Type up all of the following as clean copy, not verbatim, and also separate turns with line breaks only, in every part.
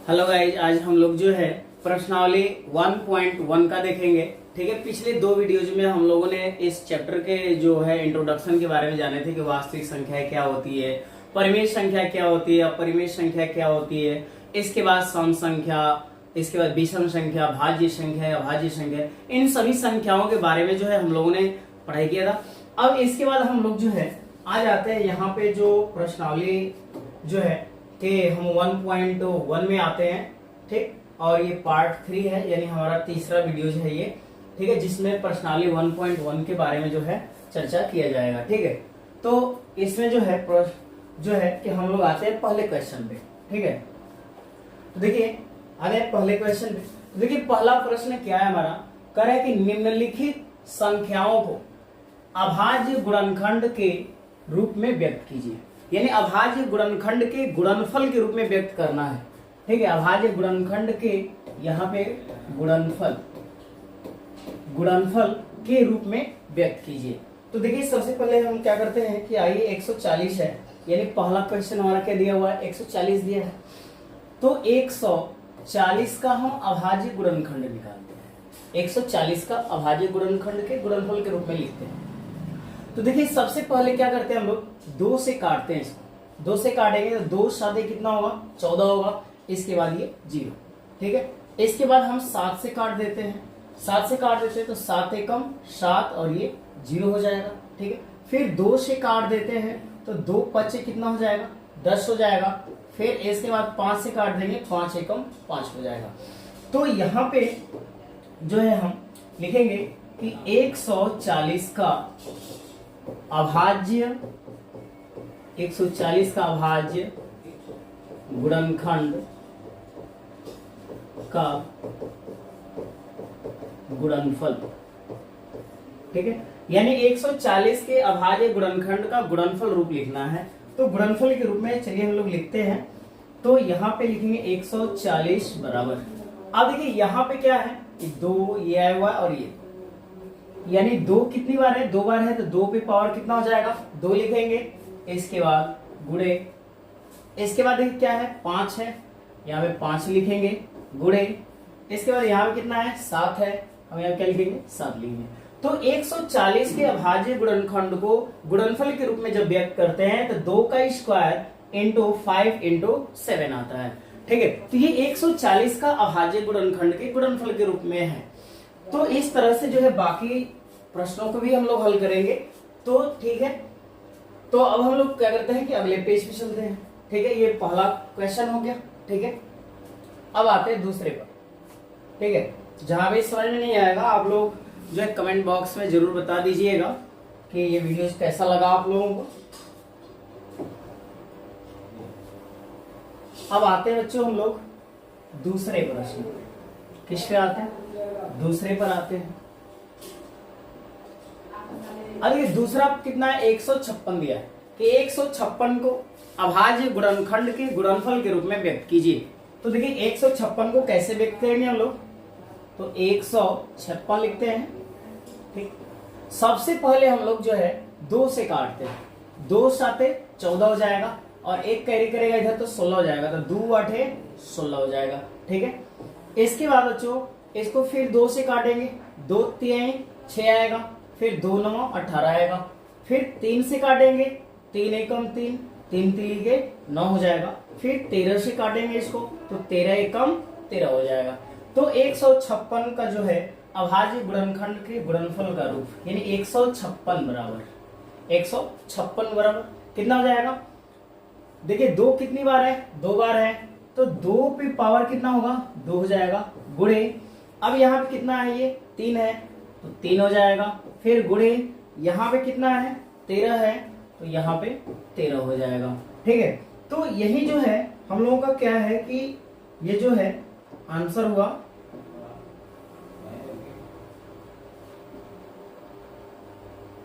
Hello guys, आज हम लोग जो है प्रश्नावली 1.1 का देखेंगे। ठीक है, पिछले दो वीडियोज में हम लोगों ने इस चैप्टर के जो है इंट्रोडक्शन के बारे में जाने थे कि वास्तविक संख्या क्या होती है, परिमेय संख्या क्या होती है, अपरिमेय संख्या क्या होती है, इसके बाद सम संख्या, इसके बाद विषम संख्या, भाज्य संख्या, अभाज्य संख्या, इन सभी संख्याओं के बारे में जो है हम लोगों ने पढ़ाई किया था। अब इसके बाद हम लोग जो है आ जाते हैं यहाँ पे जो प्रश्नावली जो है कि हम 1.1 में आते हैं। ठीक, और ये पार्ट 3 है, यानी हमारा तीसरा वीडियो जो है ये। ठीक है, जिसमें प्रश्नावली 1.1 के बारे में जो है चर्चा किया जाएगा। ठीक है, तो इसमें जो है कि हम लोग आते हैं पहले क्वेश्चन पे। ठीक है, तो देखिए आते हैं पहले क्वेश्चन पे। तो देखिए पहला प्रश्न क्या है हमारा, कह रहा है कि निम्नलिखित संख्याओं को अभाज्य गुणनखंड के रूप में व्यक्त कीजिए, यानी अभाज्य गुणनखंड के गुणनफल के रूप में व्यक्त करना है। ठीक है, अभाज्य गुणनखंड के यहाँ पे गुणनफल के रूप में व्यक्त कीजिए। तो देखिए सबसे पहले हम क्या करते हैं कि आइए 140 है, यानी पहला क्वेश्चन हमारा क्या दिया हुआ है, 140 दिया है। तो 140 का हम अभाज्य गुणनखंड निकालते हैं, 140 का अभाज्य गुणनखंड के गुणनफल के रूप में लिखते हैं। तो देखिए सबसे पहले क्या करते हैं हम लोग, 2 से काटते हैं इसको। 2 से काटेंगे तो 2 साते कितना होगा, 14 होगा। इसके बाद ये 0। ठीक है, इसके बाद हम 7 से काट देते हैं। 7 से काट देते हैं तो 7 एकम 7 और ये 0 हो जाएगा। ठीक है, फिर 2 से काट देते हैं तो 2 पचे कितना हो जाएगा, 10 हो जाएगा। फिर इसके बाद 5 से काट देंगे, 5 एकम 5 हो जाएगा। तो यहाँ पे जो है हम लिखेंगे कि 140 का अभाज्य, 140 का अभाज्य गुणनखंड का गुणनफल। ठीक है, यानी 140 के अभाज्य गुणनखंड का गुणनफल रूप लिखना है। तो गुणनफल के रूप में चलिए हम लोग लिखते हैं। तो यहाँ पे लिखेंगे 140 बराबर, अब देखिए यहाँ पे क्या है, 2 ये आया हुआ और ये, यानी 2 कितनी बार है, 2 बार है, तो 2 पे पावर कितना हो जाएगा, 2 लिखेंगे। इसके बाद गुणे, इसके बाद देखिए क्या है, 5 है, यहाँ पे 5 लिखेंगे, गुणे। इसके बाद यहाँ पे कितना है, 7 है, हम यहाँ क्या लिखेंगे, 7 लिखेंगे। तो 140 के अभाज्य गुणनखंड को गुणनफल के रूप में जब व्यक्त करते हैं तो 2 का स्क्वायर इंटू 5 इंटू 7 आता है। ठीक है, तो ये 140 का अभाज्य गुणनखंड के गुणनफल के रूप में है। तो इस तरह से जो है बाकी प्रश्नों को भी हम लोग हल करेंगे। तो ठीक है, तो अब हम लोग क्या करते हैं कि अगले पेज पे चलते हैं। ठीक है, ये पहला क्वेश्चन हो गया। ठीक है, अब आते हैं दूसरे पर। ठीक है, जहां भी समझ में नहीं आएगा आप लोग जो है कमेंट बॉक्स में जरूर बता दीजिएगा कि ये वीडियो कैसा लगा आप लोगों को। अब आते हैं बच्चों हम लोग दूसरे प्रश्न, किस पे आते हैं, दूसरे पर आते हैं। अब ये दूसरा कितना है, 156 दिया है कि 156 को अभाज्य गुणनखंड के गुणनफल के रूप में व्यक्त कीजिए। तो देखिए 156 को कैसे व्यक्त करेंगे हम लोग, तो 156 लिखते हैं। ठीक, सबसे पहले हम लोग जो है 2 से काटते हैं, 2 साते 14 हो जाएगा और एक कैरी करेगा इधर तो 16 हो जाएगा, तो 2 8 16 हो जाएगा। ठीक है, इसके बाद बच्चों इसको फिर 2 से काटेंगे, 2 3 6 आएगा, फिर 2 9 18 आएगा। फिर 3 से काटेंगे, 3 एकम 3, 3 3 के 9 हो जाएगा। फिर 13 से काटेंगे इसको तो 13 एकम 13 हो जाएगा। तो 156 का जो है अभाज्य गुणनखंड के गुणनफल का रूप, यानी 156 बराबर कितना हो जाएगा, देखिए 2 कितनी बार है, 2 बार है, तो 2 पे पावर कितना होगा, 2 हो जाएगा। गुणे, अब यहाँ पे कितना है, ये 3 है तो 3 हो जाएगा। फिर गुणे, यहाँ पे कितना है, 13 है, तो यहाँ पे 13 हो जाएगा। ठीक है, तो यही जो है हम लोगों का क्या है कि ये जो है आंसर हुआ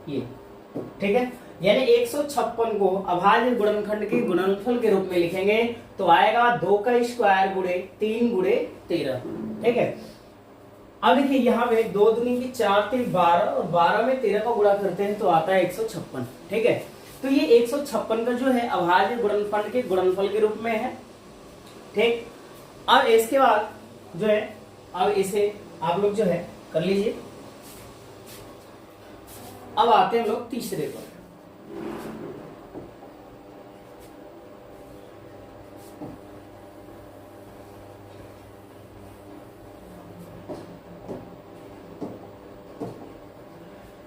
ये। ठीक है, यानी 156 को अभाज्य गुणनखंड के गुणनफल के रूप में लिखेंगे तो आएगा 2 का स्क्वायर गुणे 3 गुणे 13। ठीक है, अब देखिए यहाँ पे 2 दूनी की 4 3 12 और 12 में 13 का गुणा करते हैं तो आता है 156। ठीक है, तो ये 156 का जो है अभाज्य गुणनफल के गुणनफल के रूप में है। ठीक, अब इसके बाद जो है, अब इसे आप लोग जो है कर लीजिए। अब आते हैं हम लोग तीसरे पर।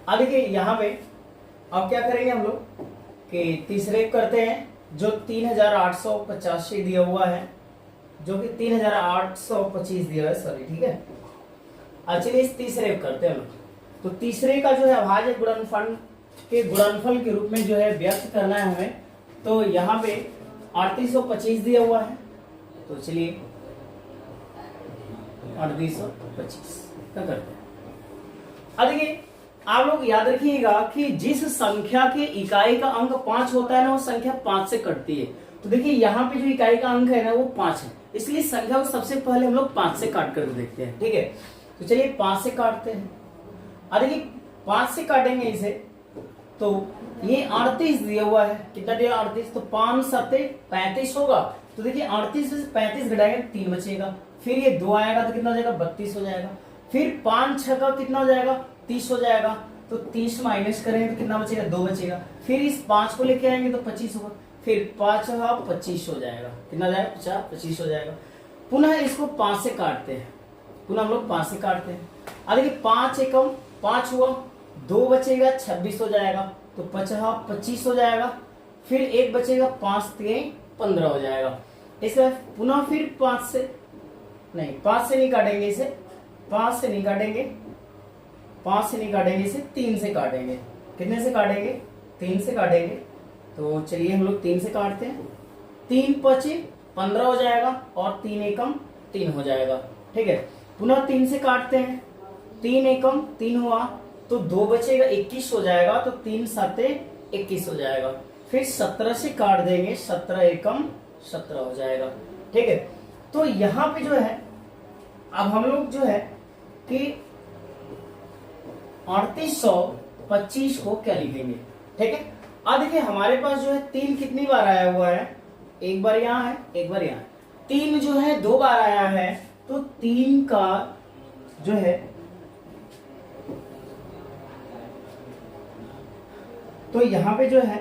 अब देखिए यहाँ पे अब क्या करेंगे हम लोग कि तीसरे करते हैं, जो 3885 दिया हुआ है, जो कि 3825 दिया है, सॉरी, ठीक है। चलिए इस तीसरे करते हैं हम लोग। तो तीसरे का जो है अभाज्य गुणनफल के गुणनफल के रूप में जो है व्यक्त करना है हमें। तो यहाँ पे 3825 दिया हुआ है, तो चलिए 3825 क्या करते हैं। अब देखिए आप लोग याद रखिएगा कि जिस संख्या के इकाई का अंक 5 होता है ना, वो संख्या 5 से कटती है। तो देखिए यहाँ पे जो इकाई का अंक है ना वो 5 है, इसलिए संख्या को सबसे पहले हम लोग 5 से काट कर देखते हैं, ठीक है। तो चलिए 5 से काटते हैं। अब देखिए 5 से काटेंगे इसे, तो ये 38 दिया हुआ है, कितना दिया 38, तो 5 7 35 होगा। तो देखिए 38 से 35 घटाएंगे 3 बचेगा, फिर ये 2 आएगा तो कितना हो जाएगा 32 हो जाएगा, फिर 5 6 का कितना हो जाएगा 30 हो जाएगा, तो 30 माइनस करेंगे तो कितना बचेगा 2 बचेगा, फिर इस 5 को लेके आएंगे तो 25 होगा, फिर 5 25 हो जाएगा, कितना हो जाएगा 50 25 हो जाएगा। पुनः इसको 5 से काटते हैं, पुनः हम लोग 5 से काटते हैं। अब देखिए 5 एकम 5 हुआ, 2 बचेगा 26 हो जाएगा, तो 50 25 हो जाएगा, फिर 1 बचेगा 5 3 15 हो जाएगा। इसके बाद पुनः फिर 5 से नहीं काटेंगे इसे, 5 से नहीं काटेंगे, 5 से नहीं काटेंगे इसे, 3 से काटेंगे। कितने से काटेंगे 3 से काटेंगे। तो चलिए हम लोग 3 से काटते हैं, 3 5 15 हो जाएगा और 3 एकम 3 हो जाएगा, ठीक है। पुनः 3 से काटते हैं, 3 एकम 3 हुआ, तो 2 बचेगा 21 हो जाएगा, तो 3 7 21 हो जाएगा, फिर 17 से काट देंगे, 17 एकम 17 हो जाएगा, ठीक है। तो यहाँ पे जो है अब हम लोग जो है कि 3825 को क्या लिखेंगे, ठीक है। अब देखिए हमारे पास जो है 3 कितनी बार आया हुआ है, एक बार यहाँ है एक बार यहाँ, 3 जो है 2 बार आया है, तो 3 का जो है तो यहाँ पे जो है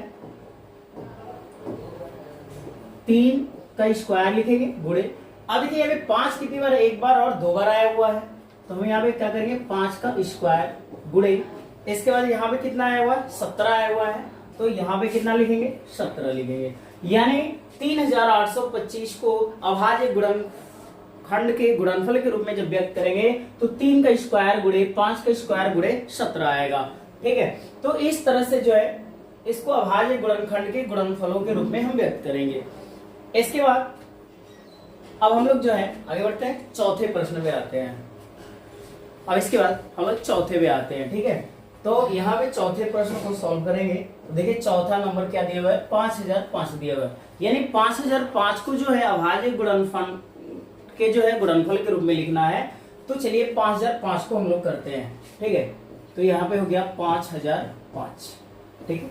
3 का स्क्वायर लिखेंगे गुणे। अब देखिए यहाँ पे 5 कितनी बार, एक बार और 2 बार आया हुआ है, तो हम यहाँ पे क्या करेंगे 5 का स्क्वायर गुणे। इसके बाद यहाँ पे कितना आया हुआ है 17 आया हुआ है, तो यहाँ पे कितना लिखेंगे 17 लिखेंगे। यानी 3825 को अभाज्य गुणनखंड के गुणनफल के रूप में जब व्यक्त करेंगे तो 3 का स्क्वायर गुणे 5 का स्क्वायर गुणे 17 आएगा, ठीक है। तो इस तरह से जो है इसको अभाज्य गुणनखंड के गुणनफलों के रूप में हम व्यक्त करेंगे। इसके बाद अब हम लोग जो है आगे बढ़ते हैं, चौथे प्रश्न पे आते हैं। अब इसके बाद हम लोग चौथे पे आते हैं, ठीक है। तो यहाँ पे चौथे प्रश्न को सॉल्व करेंगे। तो देखिए चौथा नंबर क्या दिया हुआ है 5005 दिया हुआ है, यानी 5005 को जो है अभाज्य गुणनफल के जो है गुणनफल के रूप में लिखना है। तो चलिए 5005 को हम लोग करते हैं, ठीक है। तो यहाँ पे हो गया 5005, ठीक है।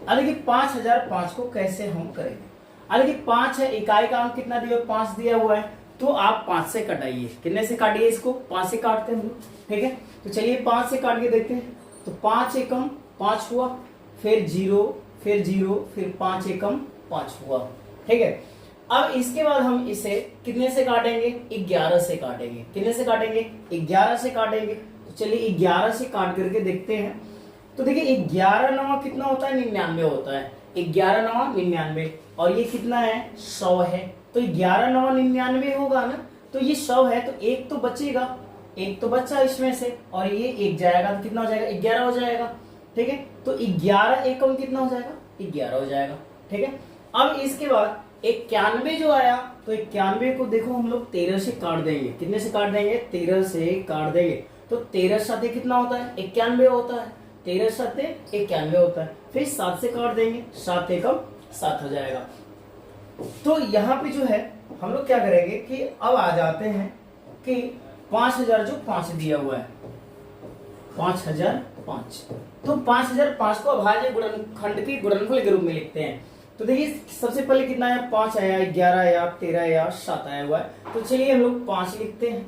अब देखिए 5005 को कैसे हम करेंगे। अब देखिए 5 है, इकाई का अंक कितना दिया 5 दिया हुआ है, तो आप 5 से कटाइए। कितने से काटिए इसको 5 से काटते हैं हम लोग, ठीक है। तो चलिए 5 से काट के देखते हैं। तो 5 एकम 5 हुआ, फिर 0 फिर 0 फिर 5 एकम 5 हुआ, ठीक है। अब इसके बाद हम इसे कितने से काटेंगे 11 से काटेंगे। कितने से काटेंगे 11 से काटेंगे। तो चलिए 11 से काट करके देखते हैं। तो देखिए 11 9 कितना होता है 99 होता है, 11 9 99 और ये कितना है 100 है। तो 11 9 99 होगा ना, तो ये 100 है, तो एक तो बचेगा, एक तो बचा इसमें से और ये एक जाएगा, तो कितना हो जाएगा 11 हो जाएगा, ठीक है। तो 11 एकम कितना हो जाएगा 11 हो जाएगा, ठीक है। अब इसके बाद 91 जो आया, तो 91 को देखो हम लोग 13 से काट देंगे। कितने से काट देंगे 13 से काट देंगे। तो 13 7 कितना होता है 91 होता है, 13 7 91 होता है। फिर 7 से काट देंगे, 7 एकम 7 हो जाएगा। तो यहाँ पे जो है हम लोग क्या करेंगे कि अब आ जाते हैं कि 5000 जो 5 दिया हुआ है 5005, तो 5005 को अभाज्य गुणनखंड के गुणनफल के रूप में लिखते हैं। तो देखिए सबसे पहले कितना आया, 5 आया, 11 आया, 13 आया, 7 आया हुआ है। तो चलिए हम लोग 5 लिखते हैं,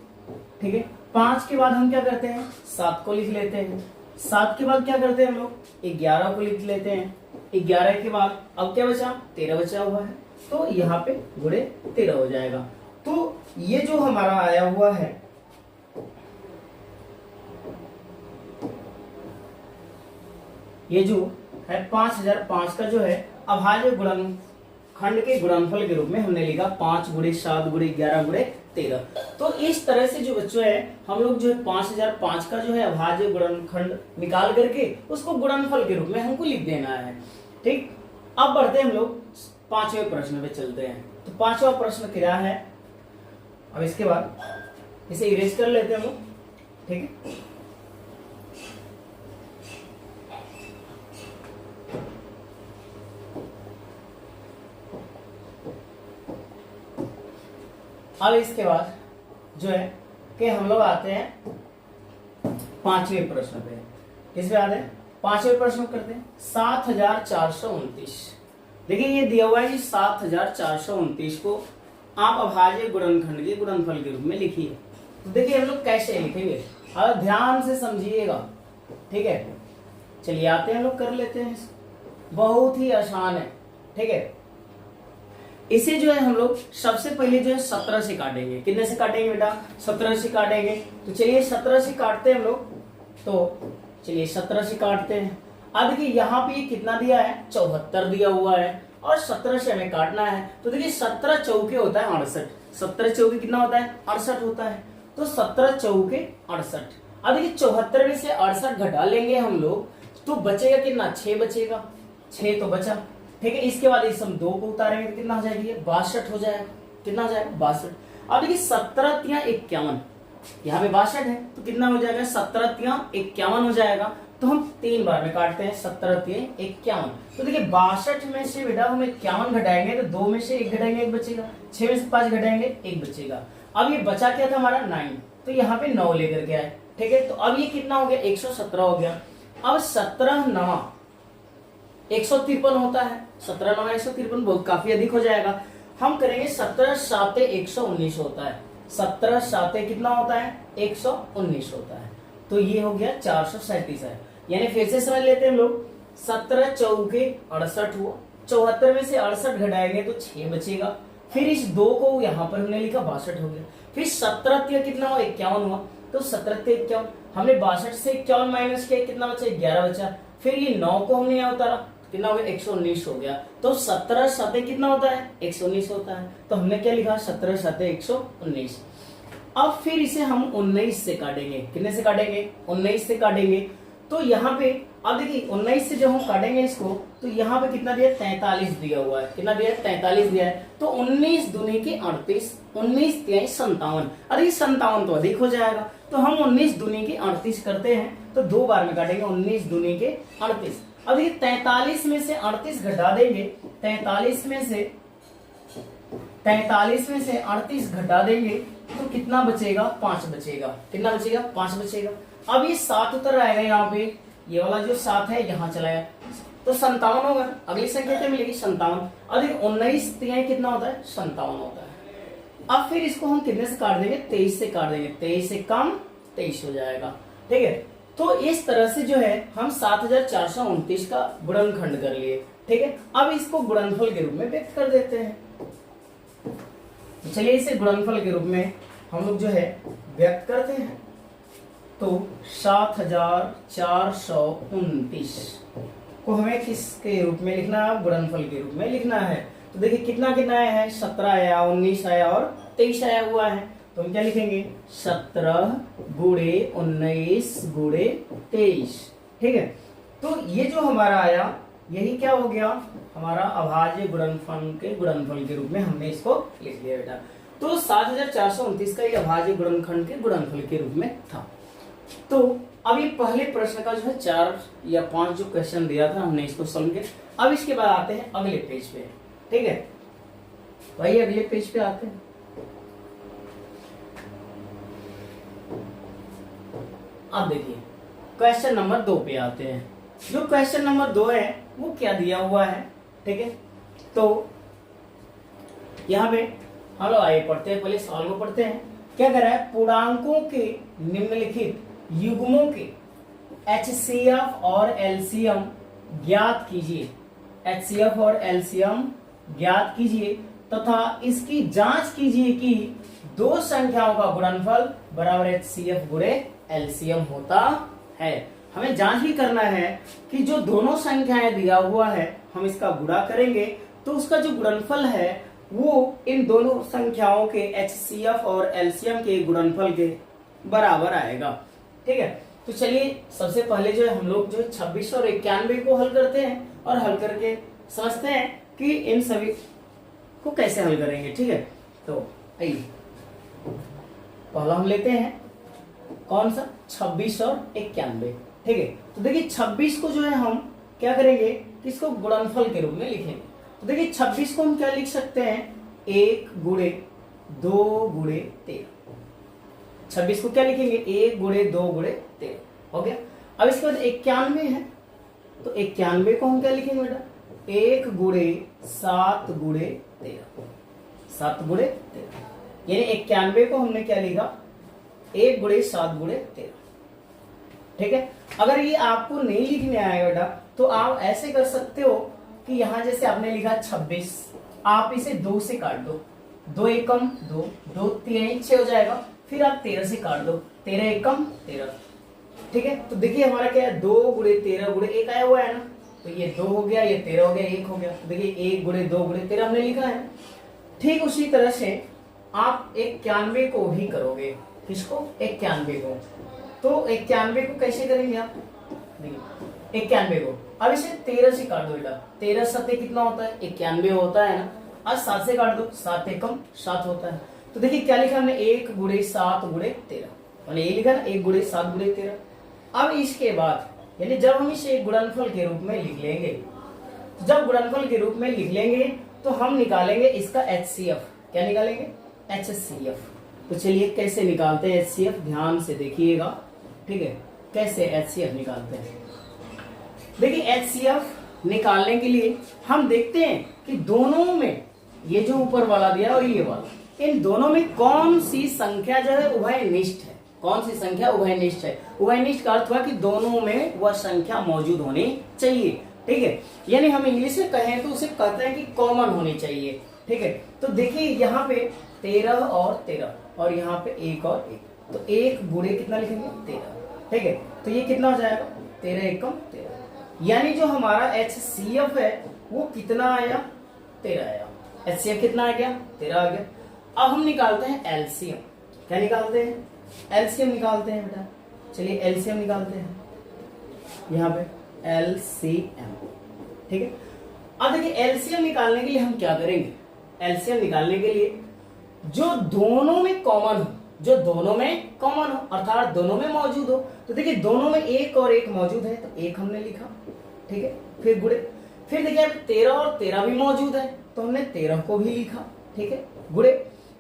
ठीक है। 5 के बाद हम क्या करते हैं, 7 को लिख लेते हैं। 7 के बाद क्या करते हैं हम लोग, 11 को लिख लेते हैं। 11 के बाद अब क्या बचा, 13 बचा हुआ है, तो यहाँ पे गुणे 13 हो जाएगा। तो ये जो हमारा आया हुआ है, ये जो है 5005 का जो है अभाज्य गुणनखंड के गुणनफल के रूप में हमने लिखा 5 गुणे 7 गुणे 11 गुणे 13। तो इस तरह से जो बच्चों है हम लोग जो है 5005 का जो है अभाज्य गुणनखंड निकाल करके उसको गुणनफल के रूप में हमको लिख देना है, ठीक। अब बढ़ते हैं हम लोग 5वें प्रश्न पे चलते हैं। तो 5वां प्रश्न क्या है, अब इसके बाद इसे इरेज कर लेते हैं हम लोग, ठीक है। अब इसके बाद जो है कि हम लोग आते हैं 5वें प्रश्न पे। किस पे आते हैं, 5वें प्रश्न करते हैं। 7429, देखिए ये दिया हुआ है कि 7429 को आप अभाज्य गुणनखंड के गुणनफल के रूप में लिखिए। तो देखिए हम लोग कैसे लिखेंगे, अब ध्यान से समझिएगा, ठीक है। चलिए आते हैं हम लोग कर लेते हैं, बहुत ही आसान है, ठीक है। इसे जो है हम लोग सबसे पहले जो है 17 से काटेंगे। कितने से काटेंगे बेटा, 17 से काटेंगे। तो चलिए 17 से काटते हैं हम लोग, तो चलिए 17 से काटते हैं। अब देखिए यहाँ पे कितना दिया है, 74 दिया हुआ है और 17 से हमें काटना है। तो देखिए 17 चौके होता है 68, 17 चौके कितना होता है, 68 होता है। तो 17 चौके 68। अब देखिए 74 में से 68 घटा लेंगे हम लोग, तो बचेगा कितना, 6 बचेगा, 6 तो बचा, ठीक है। इसके बाद इस हम 2 को उतारेंगे तो कितना हो जाएगी, 62 हो जाएगा। कितना हो जाएगा, 62। अब देखिए 17 तिया 51, यहाँ पे 62 है तो कितना हो जाएगा, 17 तिया 51 हो जाएगा। तो हम 3 बार में काटते हैं, 17 तिया 51। तो देखिए 62 में से बेटा हम 51 घटाएंगे तो 2 में से 1 घटाएंगे, 1 बचेगा। 6 में से 5 घटाएंगे, 1 बचेगा। अब ये बचा क्या था हमारा, 9, तो यहाँ पे 9 लेकर के आए, ठीक है। तो अब ये कितना हो गया, 117 हो गया। अब 17 9 153 होता है, 17 9 153, बहुत काफी अधिक हो जाएगा। हम करेंगे 17 7 119 होता है, 17 7 कितना होता है, 119 होता है। तो ये हो गया 437 है। यानी फिर से समझ लेते हैं हम लोग, 17 चौके 68 हुआ, 74 में से 68 घटाएंगे तो 6 बचेगा। फिर इस 2 को यहाँ पर हमने लिखा 62 हो गया। फिर 17 कितना हुआ, 51 हुआ, तो 17 51, हमने 62 से 51 माइनस किया, कितना बचा, 11 बचा। फिर ये 9 को हमने यहाँ उतारा, कितना हो गया, 119 हो गया। तो 17 7 कितना होता है, 119 होता है। तो हमने क्या लिखा, 17 7 119। अब फिर इसे हम 19 से काटेंगे। कितने से काटेंगे, 19 से काटेंगे। तो यहाँ पे अब देखिए 19 से जब हम काटेंगे इसको, तो यहाँ पे कितना दिया, 43 दिया हुआ है। कितना दिया है, 43 दिया है। तो 19 दूनी के 38, 19 तिहाई 57। अरे 57 तो अधिक हो जाएगा, तो हम 19 दूनी के 38 करते हैं, तो 2 बार में काटेंगे, 19 दूनी के 38। अब ये 43 में से 38 घटा देंगे, 43 में से 38 घटा देंगे तो कितना बचेगा, 5 बचेगा। कितना बचेगा, 5 बचेगा। अब ये 7 उतर आएगा, यहाँ पे ये वाला जो 7 है यहाँ चला गया, तो 57 होगा। अगली संख्या क्या मिलेगी, 57। अब 19 तिहाई कितना होता है, 57 होता है। अब फिर इसको हम कितने से काट देंगे, 23 से काट देंगे, 23 से कम 23 हो जाएगा, ठीक है। तो इस तरह से जो है हम 7429 का गुणनखंड कर लिए, ठीक है। अब इसको गुणनफल के रूप में व्यक्त कर देते हैं। चलिए इसे गुणनफल के रूप में हम लोग जो है व्यक्त करते हैं। तो 7429 को हमें किसके रूप में लिखना है, गुणनफल के रूप में लिखना है। तो देखिए कितना कितना आया है, 17 आया, 19 आया और 23 आया हुआ है। तो हम क्या लिखेंगे, 17 गुणे 19 गुणे 23, ठीक है। तो ये जो हमारा आया, यही क्या हो गया, हमारा अभाज्य गुणनफल के गुणनफल के रूप में हमने इसको लिख लिया बेटा। तो 7429 का ये अभाज्य गुणनखंड के गुणनफल के रूप में था। तो अब ये पहले प्रश्न का जो है 4 या 5 जो क्वेश्चन दिया था हमने इसको सॉल्व किया। अब इसके बाद आते हैं अगले पेज पे, ठीक है भाई, अगले पेज पे आते हैं। अब देखिए क्वेश्चन नंबर 2 पे आते हैं। जो क्वेश्चन नंबर 2 है वो क्या दिया हुआ है, ठीक है। तो यहाँ पे हम लोग आगे पढ़ते हैं, पहले सवाल को पढ़ते हैं। क्या कह रहा है, पूर्णांकों के निम्नलिखित युग्मों के HCF और LCM ज्ञात कीजिए। HCF और LCM ज्ञात कीजिए तथा इसकी जांच कीजिए कि दो संख्याओं का गुणनफल बराबर HCF गुणे LCM होता है। हमें जांच भी करना है कि जो दोनों संख्याएं दिया हुआ है हम इसका गुणा करेंगे तो उसका जो गुणनफल है वो इन दोनों संख्याओं के HCF और LCM के गुणनफल के बराबर आएगा। ठीक है, तो चलिए सबसे पहले जो है हम लोग जो 26 और 91 को हल करते हैं और हल करके समझते हैं कि इन सभी को कैसे हल करेंगे। ठीक है, तो आइए पहला हम लेते हैं कौन सा, 26 और 91। ठीक है, तो देखिए 26 को जो है हम क्या करेंगे कि इसको गुणनफल के रूप में लिखेंगे। तो देखिए 26 को हम क्या लिख सकते हैं, 1 गुणे 2 गुणे 13। 26 को क्या लिखेंगे, 1 गुणे 2 गुणे 13 हो गया। अब इसके बाद 91 है, तो 91 को हम क्या लिखेंगे बेटा, 1 गुणे 7 गुणे 13, 7 गुणे 13। यानी 91 को हमने क्या लिखा, 1 गुणे 7 गुणे 13। ठीक है, अगर ये आपको नहीं लिखने आएगा बेटा तो आप ऐसे कर सकते हो कि यहां जैसे आपने लिखा 26, आप इसे 2 से काट दो, 2 एकम 2, 2 3 6 हो जाएगा। फिर आप 13 से काट दो, 13 एकम 13। ठीक है, तो देखिए हमारा क्या है, 2 गुणे 13 गुणे 1 आया हुआ है ना, तो ये 2 हो गया, ये 13 हो गया, 1 हो गया। तो देखिए 1 गुणे 2 गुणे 13 हमने लिखा है। ठीक उसी तरह से आप 91 को भी करोगे, किसको, 91 को। तो 91 को कैसे करेंगे आप, देखिए 91 को अब इसे 13 से काट दो बेटा, 13 सत्ते कितना होता है, 91 होता है ना। आज 7 से काट दो, 7 एकम 7 होता है। तो देखिए क्या लिखा हमने, 1 गुणे 7 गुणे 13, मैंने ये लिखा ना, 1 गुणे 7 गुणे 13। अब इसके बाद यानी जब हम इसे गुणनफल के रूप में लिख लेंगे, जब गुणनफल के रूप में लिख लेंगे तो हम निकालेंगे इसका HCF। क्या निकालेंगे, HCF। तो चलिए कैसे निकालते हैं HCF, ध्यान से देखिएगा। ठीक है, कैसे HCF निकालते हैं, देखिए HCF निकालने के लिए हम देखते हैं कि दोनों में, ये जो ऊपर वाला दिया और ये वाला, इन दोनों में कौन सी संख्या जो है उभयनिष्ठ है, कौन सी संख्या उभयनिष्ठ है। उभयनिष्ठ का अर्थ हुआ कि दोनों में वह संख्या मौजूद होनी चाहिए। ठीक है, यानी हम इंग्लिश में कहें तो उसे कहते हैं कि कॉमन होनी चाहिए। ठीक है, तो देखिए यहाँ पे 13 और 13 और यहाँ पे 1 और 1, तो 1 गुणे कितना लिखेंगे, 13। ठीक है, तो ये कितना हो जाएगा, 13 एकम 13। यानी जो हमारा HCF है वो कितना आया, 13 आया। HCF कितना आ गया, 13 आ गया। अब हम निकालते हैं LCM। क्या निकालते हैं, LCM निकालते हैं बेटा। चलिए LCM निकालते हैं, यहाँ पे LCM। ठीक है, अब देखिए LCM निकालने के लिए हम क्या करेंगे, LCM निकालने के लिए जो दोनों में कॉमन हो, जो दोनों में कॉमन हो अर्थात दोनों में मौजूद हो। तो देखिए दोनों में 1 और 1 मौजूद है, तो 1 हमने लिखा। ठीक है, फिर गुणे, फिर देखिए 13 और 13 भी मौजूद है, तो हमने 13 को भी लिखा। ठीक है, गुणे।